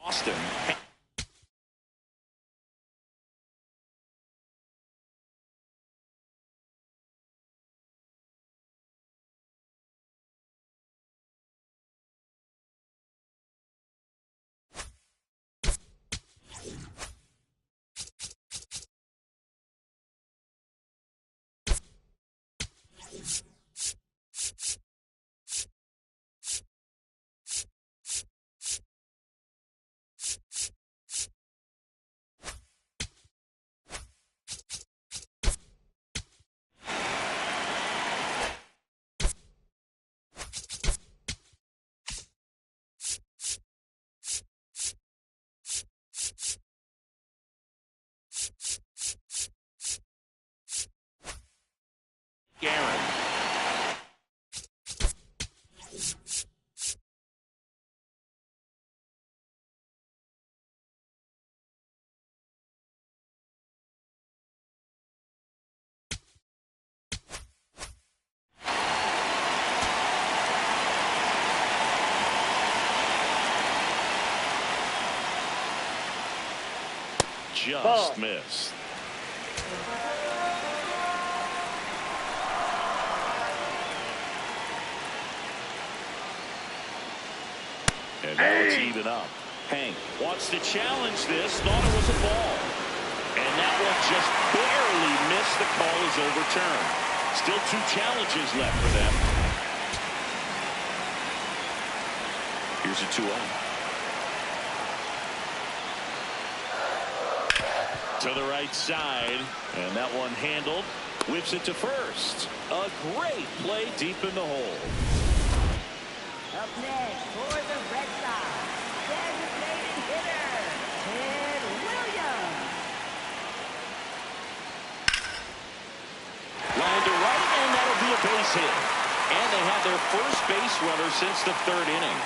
Speaker 2: Boston. just
Speaker 5: Ball.
Speaker 2: missed. And now it's even up. Hank wants to challenge this. Thought it was a ball. And that one just barely missed. The call is overturned. Still 2 challenges left for them. Here's a 2-0. To the right side. And that one handled. Whips it to first. A great play deep in the hole.
Speaker 6: Up next for the Red Sox, designated hitter, Ted Williams.
Speaker 2: Line to right, and that'll be a base hit. And they have their first base runner since the 3rd inning.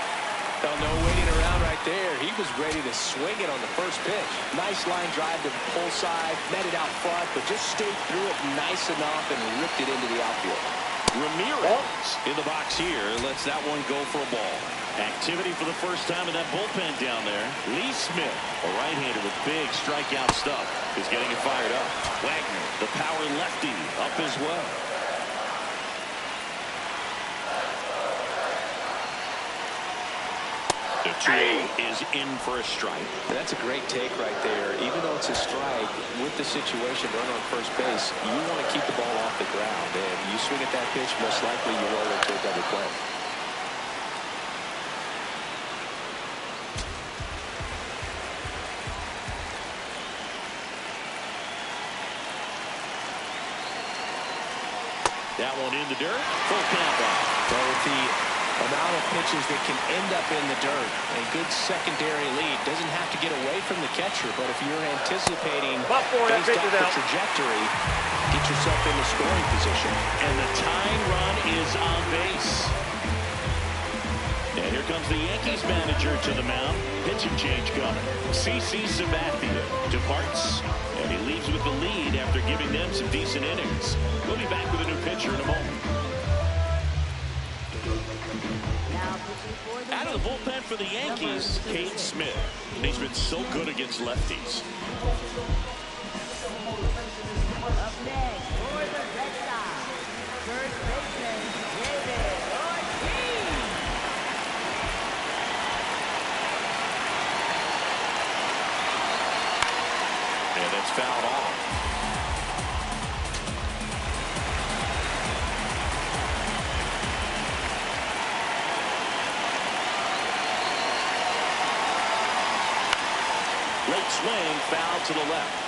Speaker 3: Well, no waiting around right there. He was ready to swing it on the first pitch. Nice line drive to the pull side, met it out front, but just stayed through it nice enough and ripped it into the outfield.
Speaker 2: Ramirez in the box here lets that one go for a ball. Activity for the first time in that bullpen down there. Lee Smith, a right-hander with big strikeout stuff, is getting it fired up. Wagner, the power lefty, up as well. The 2 is in for a strike.
Speaker 3: That's a great take right there. Even though it's a strike, with the situation, runner on first base, you want to keep the ball off the ground. And you swing at that pitch, most likely you roll into a double play.
Speaker 2: That one in the dirt. Full count back.
Speaker 3: So with the amount of pitches that can end up in the dirt, a good secondary lead doesn't have to get away from the catcher, but if you're anticipating
Speaker 5: About 4, that
Speaker 3: based
Speaker 5: pitch
Speaker 3: off
Speaker 5: is
Speaker 3: the
Speaker 5: out.
Speaker 3: trajectory, get yourself in the scoring position.
Speaker 2: And the tying run is on base. And here comes the Yankees manager to the mound. Pitching change coming. CC Sabathia departs, and he leaves with the lead after giving them some decent innings. We'll be back with a new pitcher in a moment.
Speaker 6: Now pitching for the
Speaker 2: Out of the bullpen for the Yankees, Cade Smith. He's been so good against lefties.
Speaker 6: Up next for the Red Sox, first baseman, David Ortiz.
Speaker 2: And it's fouled off. Late swing, foul to the left.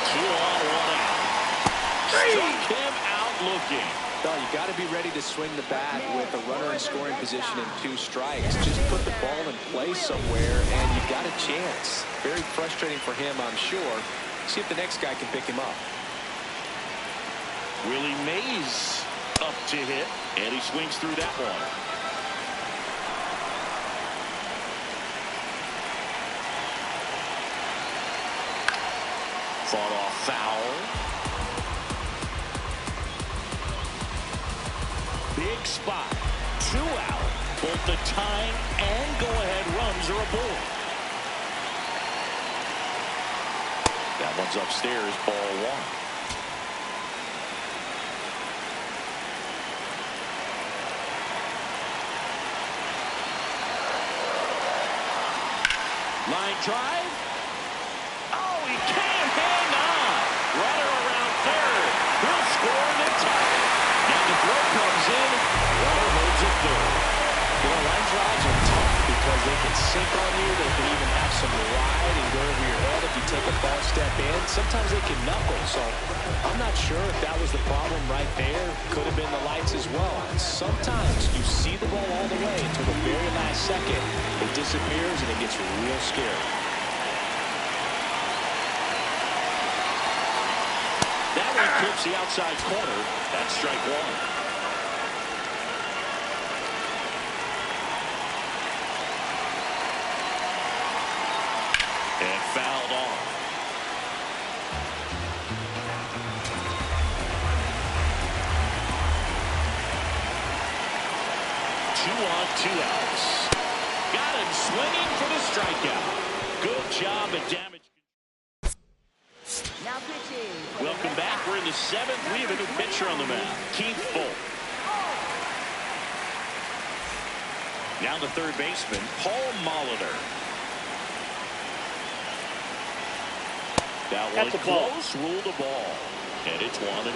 Speaker 2: Two on, 1 out. Struck him out looking.
Speaker 3: No, you got to be ready to swing the bat with a runner in scoring position and 2 strikes. Just put the ball in play somewhere, and you've got a chance. Very frustrating for him, I'm sure. See if the next guy can pick him up.
Speaker 2: Willie Mays up to hit, and he swings through that one. Fought off foul. Big spot. 2 out. Both the tying and go-ahead runs are aboard. That one's upstairs, ball 1. Line drive. Oh, he can't hang on. Runner around third. He'll score the tie. Now the throw comes in. Runner holds it third.
Speaker 3: You know, line drives are tough because they can sink on you. They can even have some ride and go over your head if you take a false step in. Sometimes they can knuckle. So I'm not sure if that was the problem right there. Could have been the lights as well. Sometimes you see the ball all the way until the very last second. It disappears and it gets real scary.
Speaker 2: That one clips the outside corner. That's strike 1. And fouled off. on 2 outs. Got him swinging for the strikeout. Good job at damage.
Speaker 6: Now pitching. for the
Speaker 2: Welcome
Speaker 6: Red
Speaker 2: back.
Speaker 6: Sox,
Speaker 2: We're in the 7th. We have a new pitcher on the mound, Keith Folk. Now the third baseman, Paul Molitor. That one
Speaker 5: That's a ball.
Speaker 2: close, ruled a ball. And it's 1-0.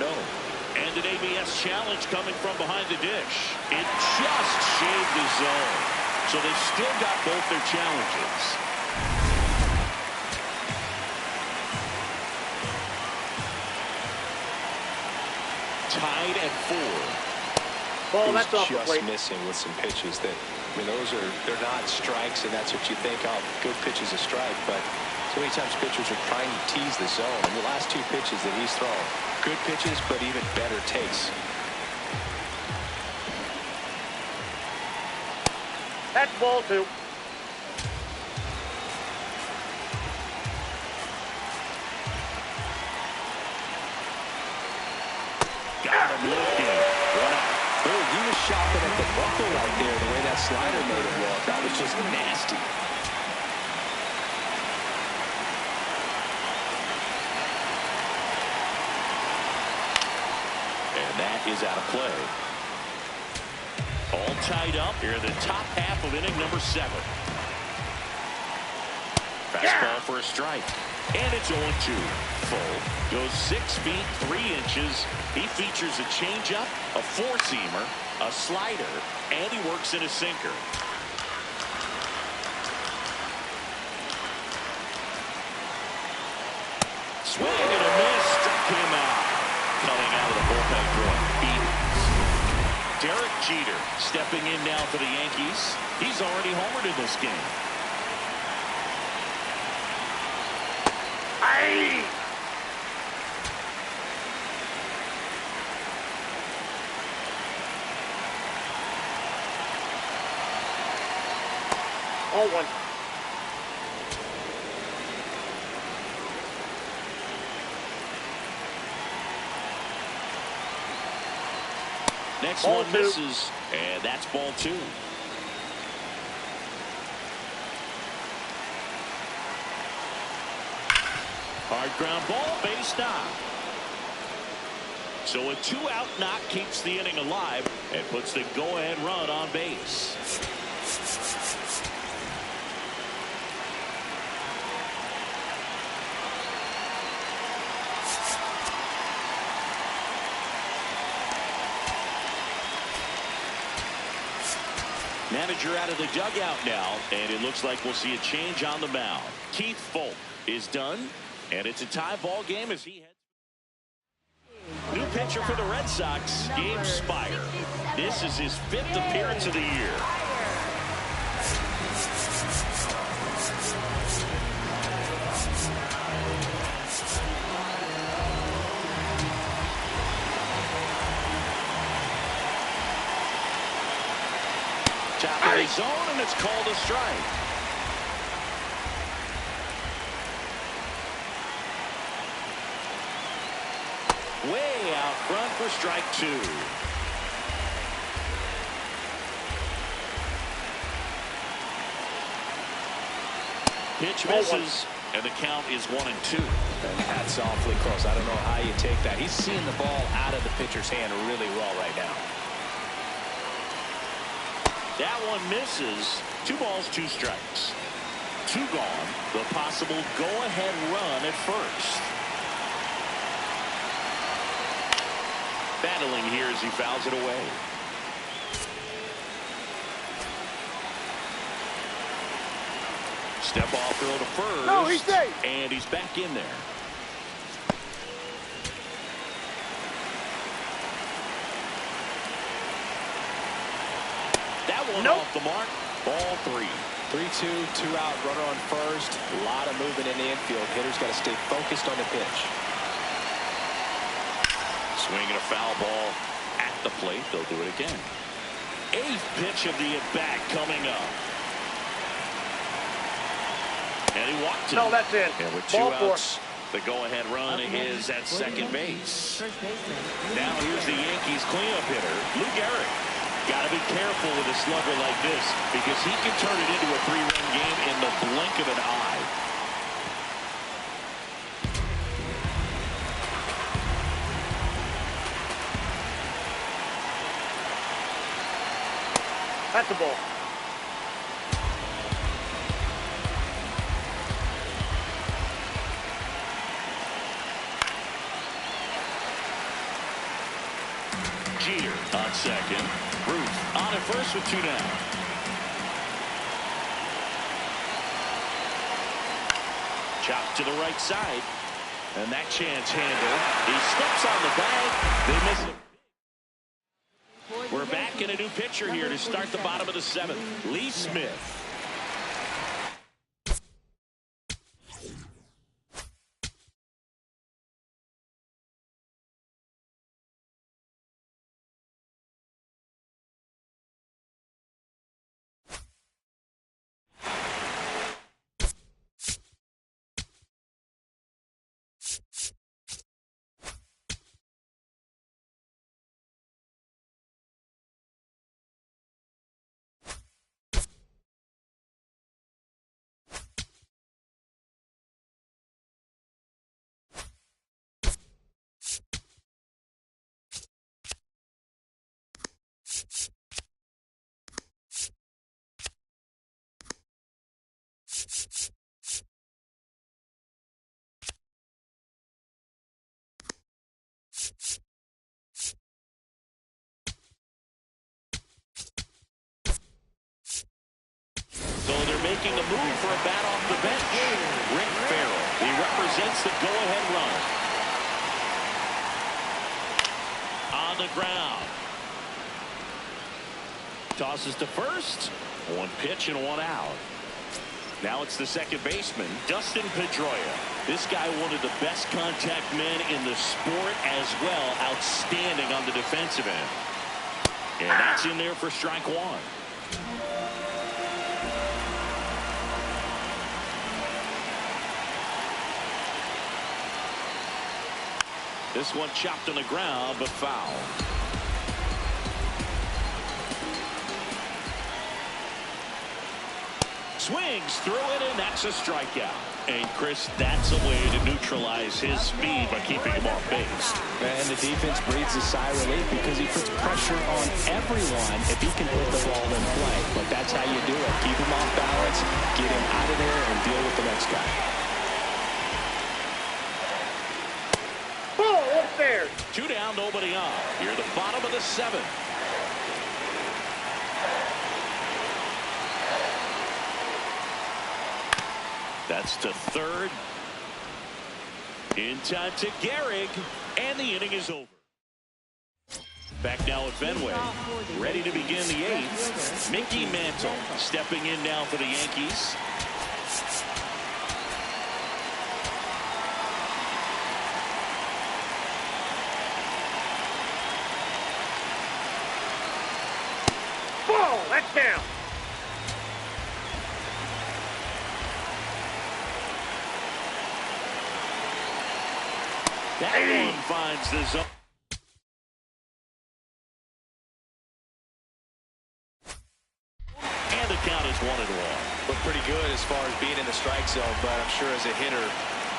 Speaker 2: And an ABS challenge coming from behind the dish. It just shaved the zone. So they still got both their challenges. Tied at 4.
Speaker 5: Ball,
Speaker 3: He's
Speaker 5: that's off the
Speaker 3: just
Speaker 5: plate.
Speaker 3: missing with some pitches that, I mean, they're not strikes, and that's what you think, oh, good pitch is a strike, but so many times pitchers are trying to tease the zone. And the last 2 pitches that he's thrown, good pitches, but even better takes.
Speaker 5: That's ball 2.
Speaker 2: Got him looking. 1 out.
Speaker 3: Oh, he was shopping at the buckle right there, the way that slider made him walk. That was just nasty.
Speaker 2: And that is out of play. All tied up here in the top half of inning number 7. Fastball for a strike. And it's 0-2. Full goes 6 feet 3 inches. He features a changeup, a 4-seamer, a slider, and he works in a sinker. Swing and a miss. Struck him out. Coming out of the bullpen for a beat. Derek Jeter stepping in now for the Yankees. He's already homered in this game.
Speaker 5: Aye! All 1.
Speaker 2: Next
Speaker 5: Ball
Speaker 2: one
Speaker 5: 2.
Speaker 2: misses, and that's ball 2. Hard ground ball, base knock. So a 2-out knock keeps the inning alive and puts the go-ahead run on base. Manager out of the dugout now, and it looks like we'll see a change on the mound. Keith Folk is done, and it's a tie ball game as he heads. New pitcher for the Red Sox, Gabe Spire. This is his 5th appearance of the year. Top of the zone, and it's called a strike. Way out front for strike 2. Pitch misses, and the count is 1-2.
Speaker 3: And that's awfully close. I don't know how you take that. He's seeing the ball out of the pitcher's hand really well right now.
Speaker 2: That one misses. 2 balls, 2 strikes. 2 gone. The possible go-ahead run at first. Battling here as he fouls it away. Step off throw to first.
Speaker 5: No, he's safe.
Speaker 2: And he's back in there. That one
Speaker 5: Nope.
Speaker 2: off the mark. Ball 3.
Speaker 3: 3-2, 2-out, runner on first. A lot of movement in the infield. Hitter's got to stay focused on the pitch.
Speaker 2: Swinging a foul ball at the plate. They'll do it again. 8th pitch of the at-bat coming up. And he walked it.
Speaker 5: No, that's in.
Speaker 2: And with 2
Speaker 5: Ball 4.
Speaker 2: outs, the go-ahead run is at second base.
Speaker 6: First baseman.
Speaker 2: Now here's the Yankees cleanup hitter, Lou Gehrig. Got to be careful with a slugger like this because he can turn it into a 3-run game in the blink of an eye.
Speaker 5: That's a ball.
Speaker 2: Jeter on second. Ruth on at first with 2 down. Chopped to the right side. And that chance handle. He steps on the bag. They miss it. We're back in a new pitcher here to start the bottom of the 7th. Lee Smith. So they're making a move for a bat off the bench. Rick Farrell. He represents the go-ahead run. On the ground. Tosses to first. 1 pitch and 1 out. Now it's the second baseman, Dustin Pedroia. This guy, one of the best contact men in the sport as well. Outstanding on the defensive end. And that's in there for strike 1. This one chopped on the ground, but foul. Swings through it, and that's a strikeout. And, Chris, that's a way to neutralize his speed by keeping him off base.
Speaker 3: And the defense breathes a sigh of relief because he puts pressure on everyone if he can put the ball in play. But that's how you do it. Keep him off balance, get him out of there, and deal with the next guy.
Speaker 5: Ball upstairs.
Speaker 2: 2 down, nobody on. Here at the bottom of the 7th. That's to third. In time to Gehrig, and the inning is over. Back now at Fenway, ready to begin the 8th. Mickey Mantle stepping in now for the Yankees.
Speaker 5: Ball, that's down.
Speaker 2: That one finds the zone. And the count is 1-1.
Speaker 3: Looked pretty good as far as being in the strike zone, but I'm sure as a hitter,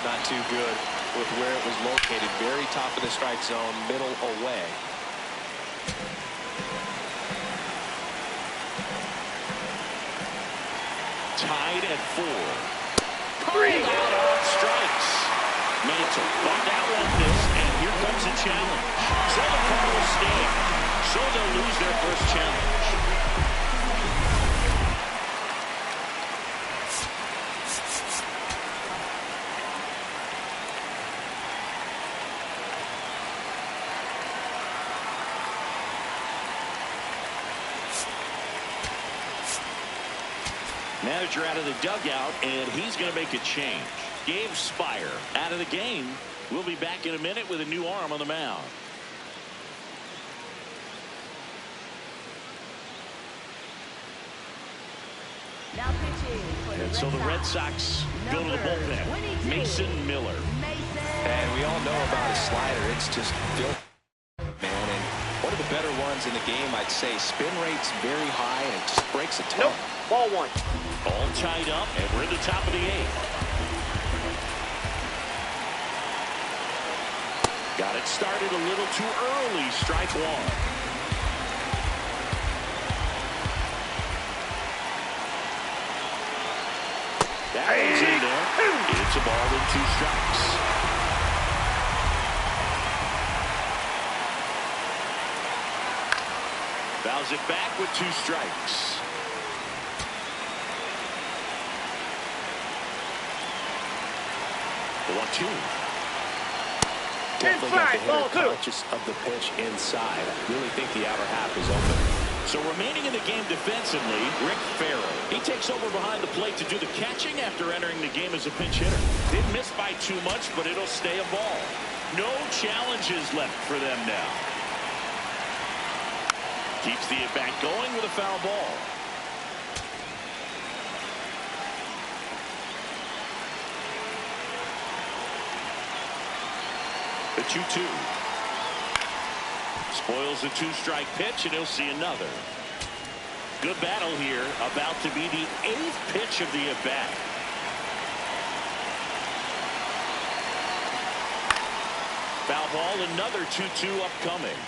Speaker 3: not too good with where it was located. Very top of the strike zone, middle away.
Speaker 2: Tied at 4. Called out on strikes. Mantle got that one missed, and here comes a challenge. So the call will stand. So they'll lose their first challenge. Manager out of the dugout, and he's going to make a change. Gabe Spire out of the game. We'll be back in a minute with a new arm on the mound.
Speaker 6: Now pitching for
Speaker 2: And so the Red Sox go to the bullpen.
Speaker 6: 22.
Speaker 2: Mason Miller.
Speaker 3: And we all know about his slider. It's just built, man. And one of the better ones runs in the game, I'd say spin rate's very high, and it just breaks a ton.
Speaker 5: Nope. Ball one.
Speaker 2: All tied up, and we're in the top of the 8th. Got it started a little too early. Strike one. That one's in there. It's a ball and 2 strikes. Fouls it back with 2 strikes. The 1-2.
Speaker 3: Definitely got the
Speaker 5: Inside, ball
Speaker 3: hitter
Speaker 5: 2.
Speaker 3: conscious of the pitch inside. I really think the outer half is open.
Speaker 2: So remaining in the game defensively, Rick Farrell. He takes over behind the plate to do the catching after entering the game as a pinch hitter. Didn't miss by too much, but it'll stay a ball. No challenges left for them now. Keeps the at-bat going with a foul ball. The 2-2. Spoils the 2-strike pitch, and he'll see another. Good battle here. About to be the 8th pitch of the at-bat. Foul ball, another 2-2 upcoming.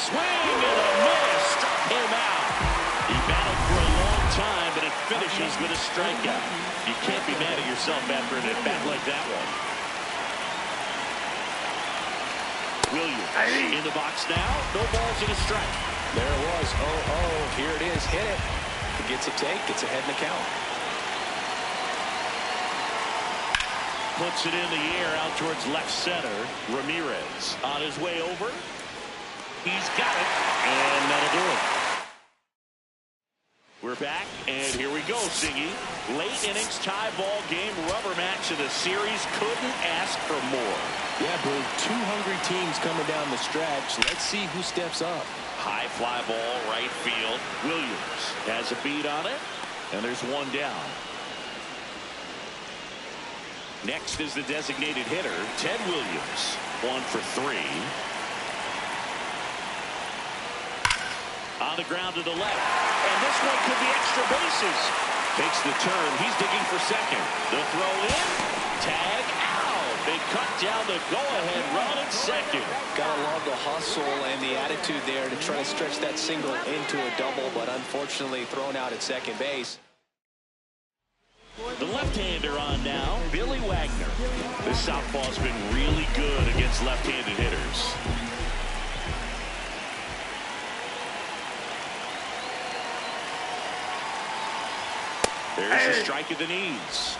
Speaker 2: Swing and a miss. Struck him out. He battled for a long time, but it finishes with a strikeout. You can't be mad at yourself after an at-bat like that one. Williams in the box now. No balls and a strike.
Speaker 3: There it was. Oh, here it is. Hit it. He gets a take. Gets ahead in the count.
Speaker 2: Puts it in the air out towards left center. Ramirez on his way over. He's got it, and that'll do it. We're back, and here we go, Singy. Late innings tie ball game, rubber match of the series. Couldn't ask for more.
Speaker 3: Yeah, Boo. 2 hungry teams coming down the stretch. Let's see who steps up.
Speaker 2: High fly ball, right field. Williams has a beat on it, and there's one down. Next is the designated hitter, Ted Williams. 1 for 3. On the ground to the left. And this one could be extra bases. Takes the turn. He's digging for second. The throw in. Tag out. They cut down the go-ahead run at second.
Speaker 3: Gotta love the hustle and the attitude there to try to stretch that single into a double, but unfortunately thrown out at second base.
Speaker 2: The left-hander on now, Billy Wagner. This southpaw's been really good against left-handed hitters. There's a strike at the knees.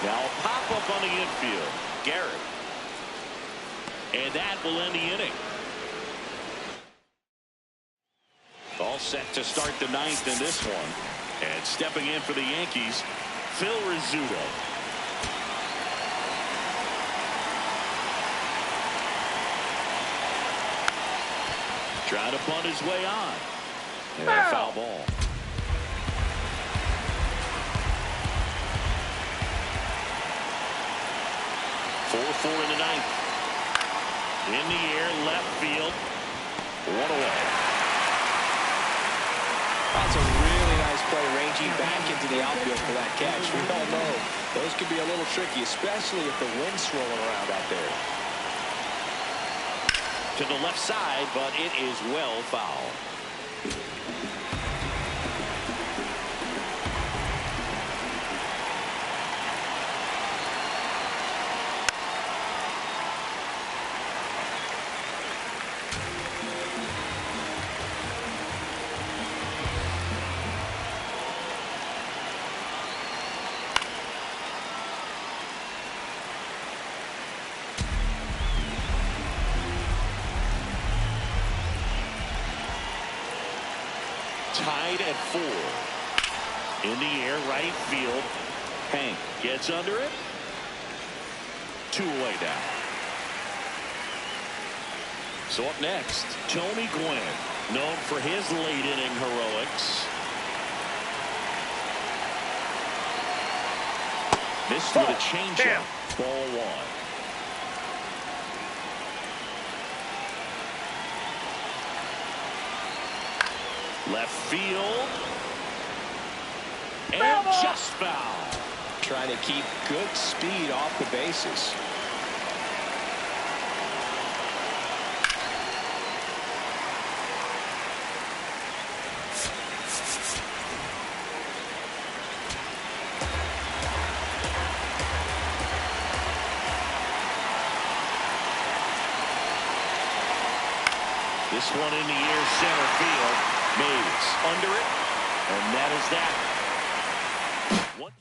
Speaker 2: Now a pop-up on the infield. Garrett. And that will end the inning. All set to start the 9th in this one. And stepping in for the Yankees, Phil Rizzuto. Trying to bunt his way on. And a foul ball. Four in the 9th. In the air, left field. One away.
Speaker 3: That's a really nice play, ranging back into the outfield for that catch. We all know those could be a little tricky, especially if the wind's swirling around out there.
Speaker 2: To the left side, but it is well foul. Tied at 4. In the air, right field. Hank gets under it. 2 away now. So up next, Tony Gwynn, known for his late inning heroics. Missed with a changeup. Ball one. Left field. And just foul.
Speaker 3: Trying to keep good speed off the bases.
Speaker 2: This one in the air, center field. Mays under it, and that is that. 1-2.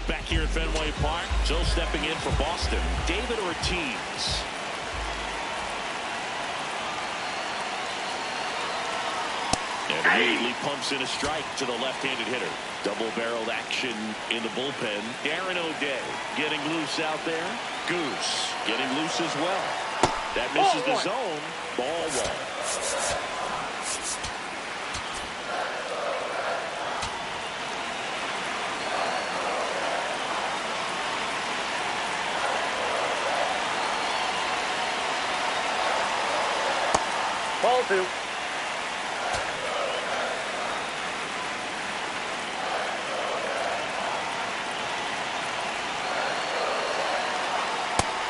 Speaker 2: Back here at Fenway Park, Joe stepping in for Boston, David Ortiz. And immediately pumps in a strike to the left-handed hitter. Double-barreled action in the bullpen. Darren O'Day getting loose out there. Goose getting loose as well. That misses the zone. Ball one.
Speaker 5: Ball two.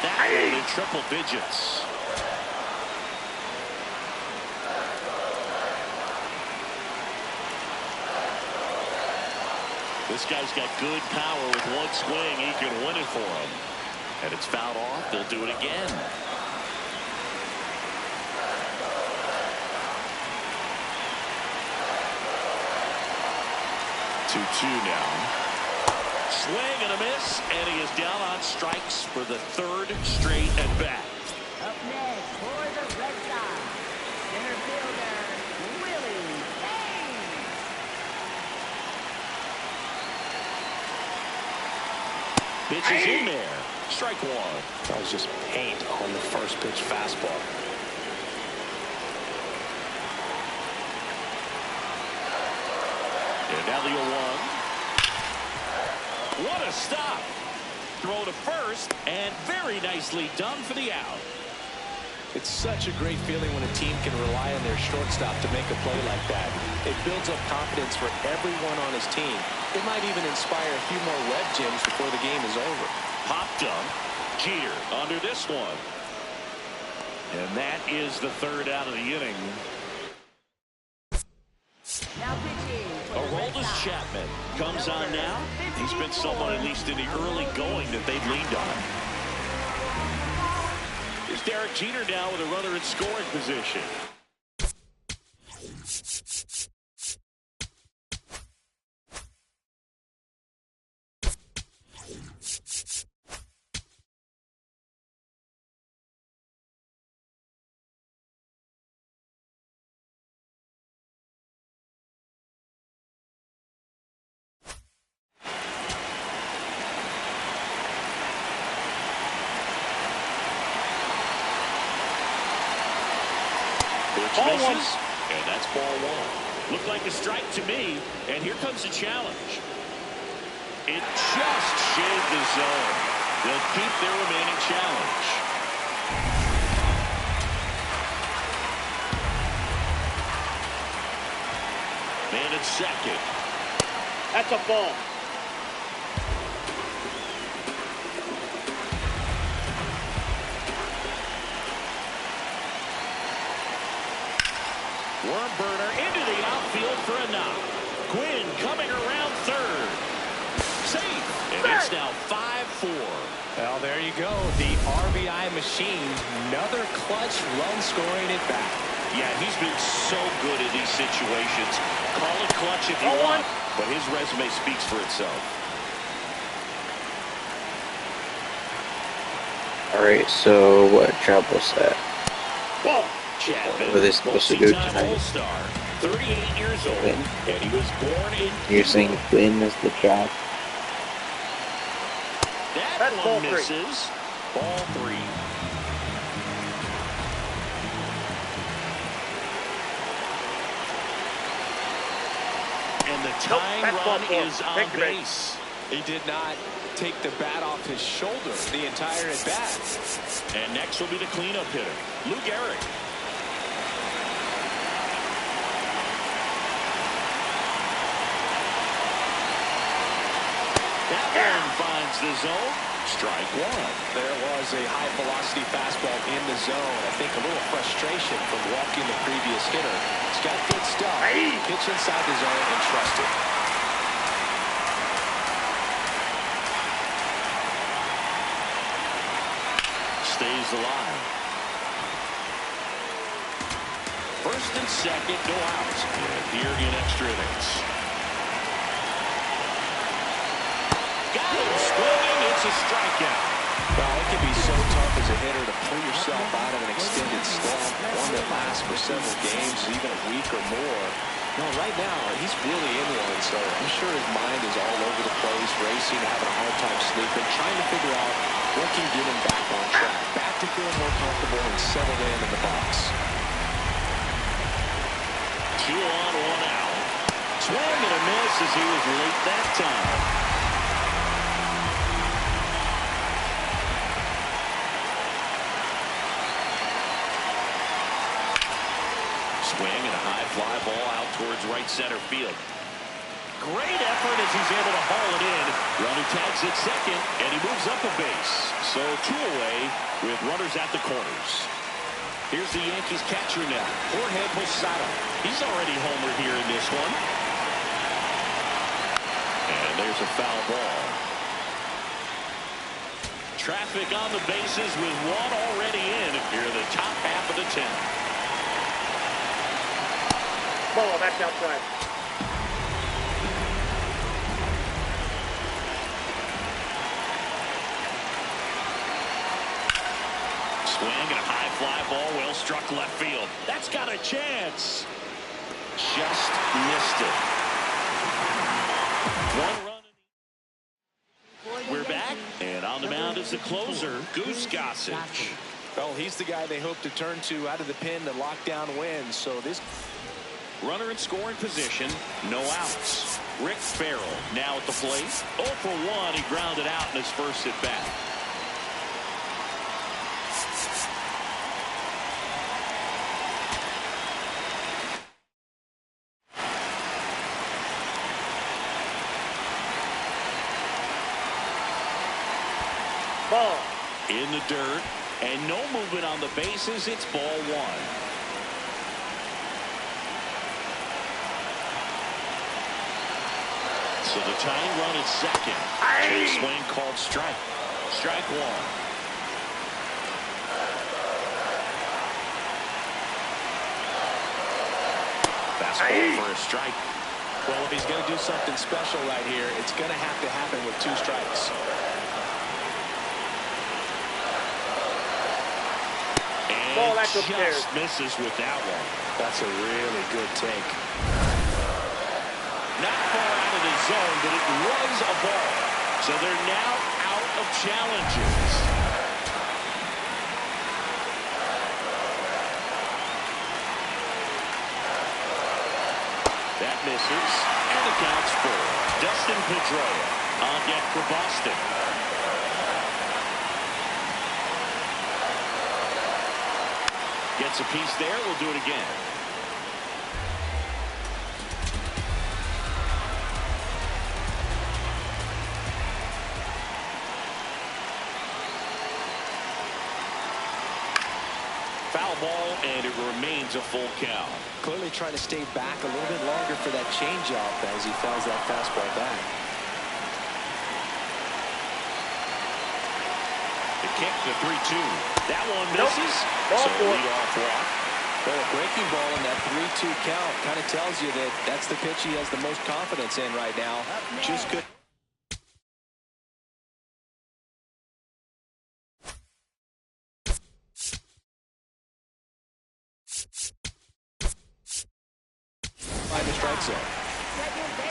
Speaker 2: That one in triple digits. This guy's got good power. With one swing, he can win it for him. And it's fouled off. They'll do it again. 2-2 now. Swing and a miss, and he is down on strikes for the third straight at bat.
Speaker 6: Up next for the Red Sox, center fielder Willie Hayes.
Speaker 2: Pitch is in there. Strike one.
Speaker 3: That was just paint on the first pitch fastball.
Speaker 2: And now the 0-1. What a stop. Throw to first, and very nicely done for the out.
Speaker 3: It's such a great feeling when a team can rely on their shortstop to make a play like that. It builds up confidence for everyone on his team. It might even inspire a few more web gems before the game is over.
Speaker 2: Pop dump. Jeter under this one. And that is the third out of the inning.
Speaker 6: Now pitching for the Red
Speaker 2: Aroldis
Speaker 6: Sox.
Speaker 2: Chapman comes on now. He's been someone, at least in the early going, that they've leaned on. Is Derek Jeter now with a runner in scoring position.
Speaker 5: Ball one.
Speaker 2: Misses, and that's ball one. Looked like a strike to me, and here comes the challenge. It just shaved the zone. They'll keep their remaining challenge. Man at second.
Speaker 5: That's a ball.
Speaker 2: Worm burner into the outfield for a knock. Gwynn coming around third. Safe. And it's now 5-4.
Speaker 3: Well, there you go. The RBI machine. Another clutch run scoring at bat.
Speaker 2: Yeah, he's been so good in these situations. Call it clutch if you want, but his resume speaks for itself.
Speaker 1: Alright, so what job was that?
Speaker 5: Ball.
Speaker 2: Chapman,
Speaker 1: What are they supposed to do
Speaker 2: multi-time
Speaker 1: tonight?
Speaker 2: All-Star, 38 years old,
Speaker 1: Win.
Speaker 2: and he was born in.
Speaker 1: You're saying Quinn is the job?
Speaker 2: That
Speaker 5: That's
Speaker 2: one
Speaker 5: ball three.
Speaker 2: misses. Ball three. And the tying
Speaker 5: that's
Speaker 2: run
Speaker 5: ball four.
Speaker 2: is on
Speaker 5: Take your
Speaker 2: base.
Speaker 3: He did not take the bat off his shoulder the entire at bat.
Speaker 2: And next will be the cleanup hitter, Lou Gehrig. That one finds the zone. Strike one.
Speaker 3: There was a high-velocity fastball in the zone. I think a little frustration from walking the previous hitter. He's got good stuff. Pitch inside the zone and trust it.
Speaker 2: Stays alive. First and second, no outs. And here in extra innings. Got him swinging. It's a strikeout.
Speaker 3: Well, it can be so tough as a hitter to pull yourself out of an extended slump, one that lasts for several games, even a week or more. No, right now, he's really in one, so I'm sure his mind is all over the place, racing, having a hard time sleeping, trying to figure out what can get him back on track, back to feeling more comfortable and settled in the box.
Speaker 2: 2 on, 1 out. Swing and a miss as he was late that time. Swing and a high fly ball out towards right center field. Great effort as he's able to haul it in. Runner tags at second, and he moves up a base. So 2 away with runners at the corners. Here's the Yankees catcher now, Jorge Posada. He's already homered here in this one. And there's a foul ball. Traffic on the bases with one already in here in the top half of the 10th.
Speaker 5: Ball, that's outside.
Speaker 2: Swing and a high fly ball, well struck left field. That's got a chance. Just missed it. 1 run. We're back, and on the mound is the closer, Goose Gossage.
Speaker 3: Well, he's the guy they hope to turn to out of the pen to lock down wins. So this
Speaker 2: runner in scoring position, no outs. Rick Farrell now at the plate. 0 for 1, he grounded out in his first at bat.
Speaker 5: Ball.
Speaker 2: In the dirt, and no movement on the bases. It's ball 1. So the tying run is second. Swing called strike. Strike 1. Fastball for a strike.
Speaker 3: Well, if he's going to do something special right here, it's going to have to happen with 2 strikes.
Speaker 2: And
Speaker 5: Ball, that's
Speaker 2: just
Speaker 5: upstairs.
Speaker 2: misses with that one.
Speaker 3: That's a really good take.
Speaker 2: Not far out of the zone, but it was a ball. So they're now out of challenges. That misses, and it counts full. Dustin Pedroia on deck for Boston. Gets a piece there. We'll do it again. Foul ball, and it remains a full count.
Speaker 3: Clearly trying to stay back a little bit longer for that changeup as he fouls that fastball back.
Speaker 2: The kick, the 3-2. That one misses.
Speaker 5: Ball
Speaker 2: So
Speaker 5: 4.
Speaker 2: leadoff walk.
Speaker 3: Well, a breaking ball in that 3-2 count kind of tells you that that's the pitch he has the most confidence in right now. Just good. Find the strike zone.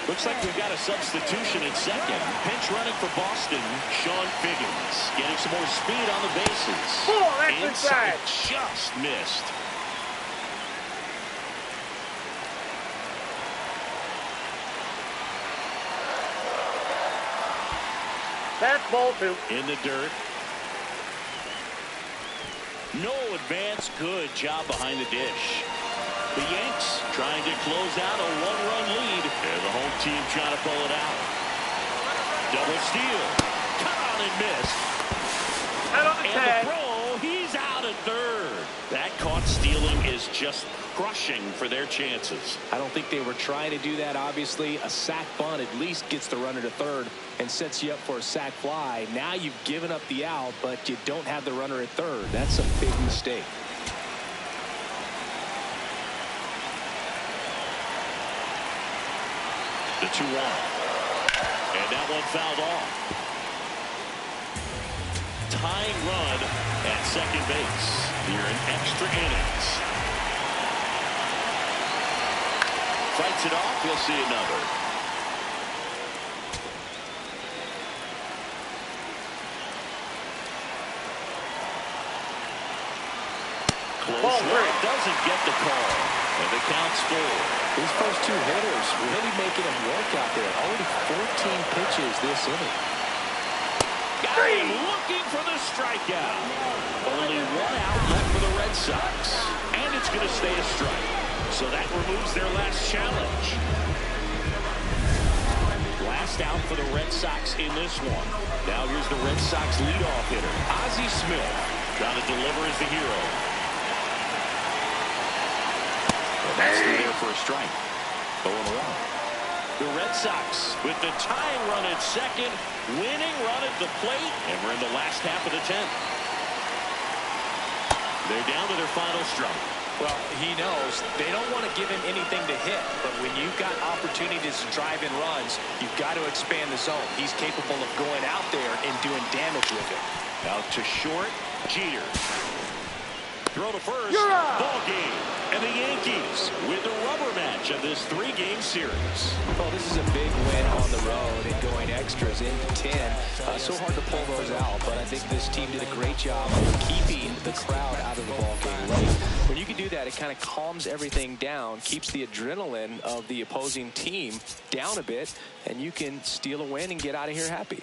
Speaker 2: Looks like we've got a substitution at second. Pinch running for Boston, Sean Figgins. Getting some more speed on the bases.
Speaker 5: Ball, that's inside.
Speaker 2: Just missed.
Speaker 5: That's ball 2.
Speaker 2: In the dirt. No advance. Good job behind the dish. The Yanks trying to close out a one-run lead. And the home team trying to pull it out. Double steal. Cut on and miss.
Speaker 5: Out on the
Speaker 2: And
Speaker 5: tag.
Speaker 2: the throw, he's out at third. That caught stealing is just crushing for their chances.
Speaker 3: I don't think they were trying to do that. Obviously, a sac bunt at least gets the runner to third and sets you up for a sac fly. Now you've given up the out, but you don't have the runner at third. That's a big mistake.
Speaker 2: The 2-1. And that one fouled off. Tying run at second base here in extra innings. Fights it off. We'll see another. Close one. Doesn't get the call. And the count's full.
Speaker 3: These first 2 hitters really making him work out there. Already 14 pitches this inning.
Speaker 2: Got him looking for the strikeout. Only 1 out left for the Red Sox. And it's going to stay a strike. So that removes their last challenge. Last out for the Red Sox in this one. Now here's the Red Sox leadoff hitter, Ozzie Smith. Trying to deliver as the hero. Well, that's there for a strike. 0-1. The Red Sox with the tying run at second, winning run at the plate, and we're in the last half of the 10th. They're down to their final strike.
Speaker 3: Well, he knows they don't want to give him anything to hit, but when you've got opportunities to drive in runs, you've got to expand the zone. He's capable of going out there and doing damage with it.
Speaker 2: Out to short, Jeter. Throw to first, ball game. And the Yankees with the rubber match of this 3-game series.
Speaker 3: Well, this is a big win on the road and going extras into 10. So hard to pull those out, but I think this team did a great job of keeping the crowd out of the ball game late. When you can do that, it kind of calms everything down, keeps the adrenaline of the opposing team down a bit, and you can steal a win and get out of here happy.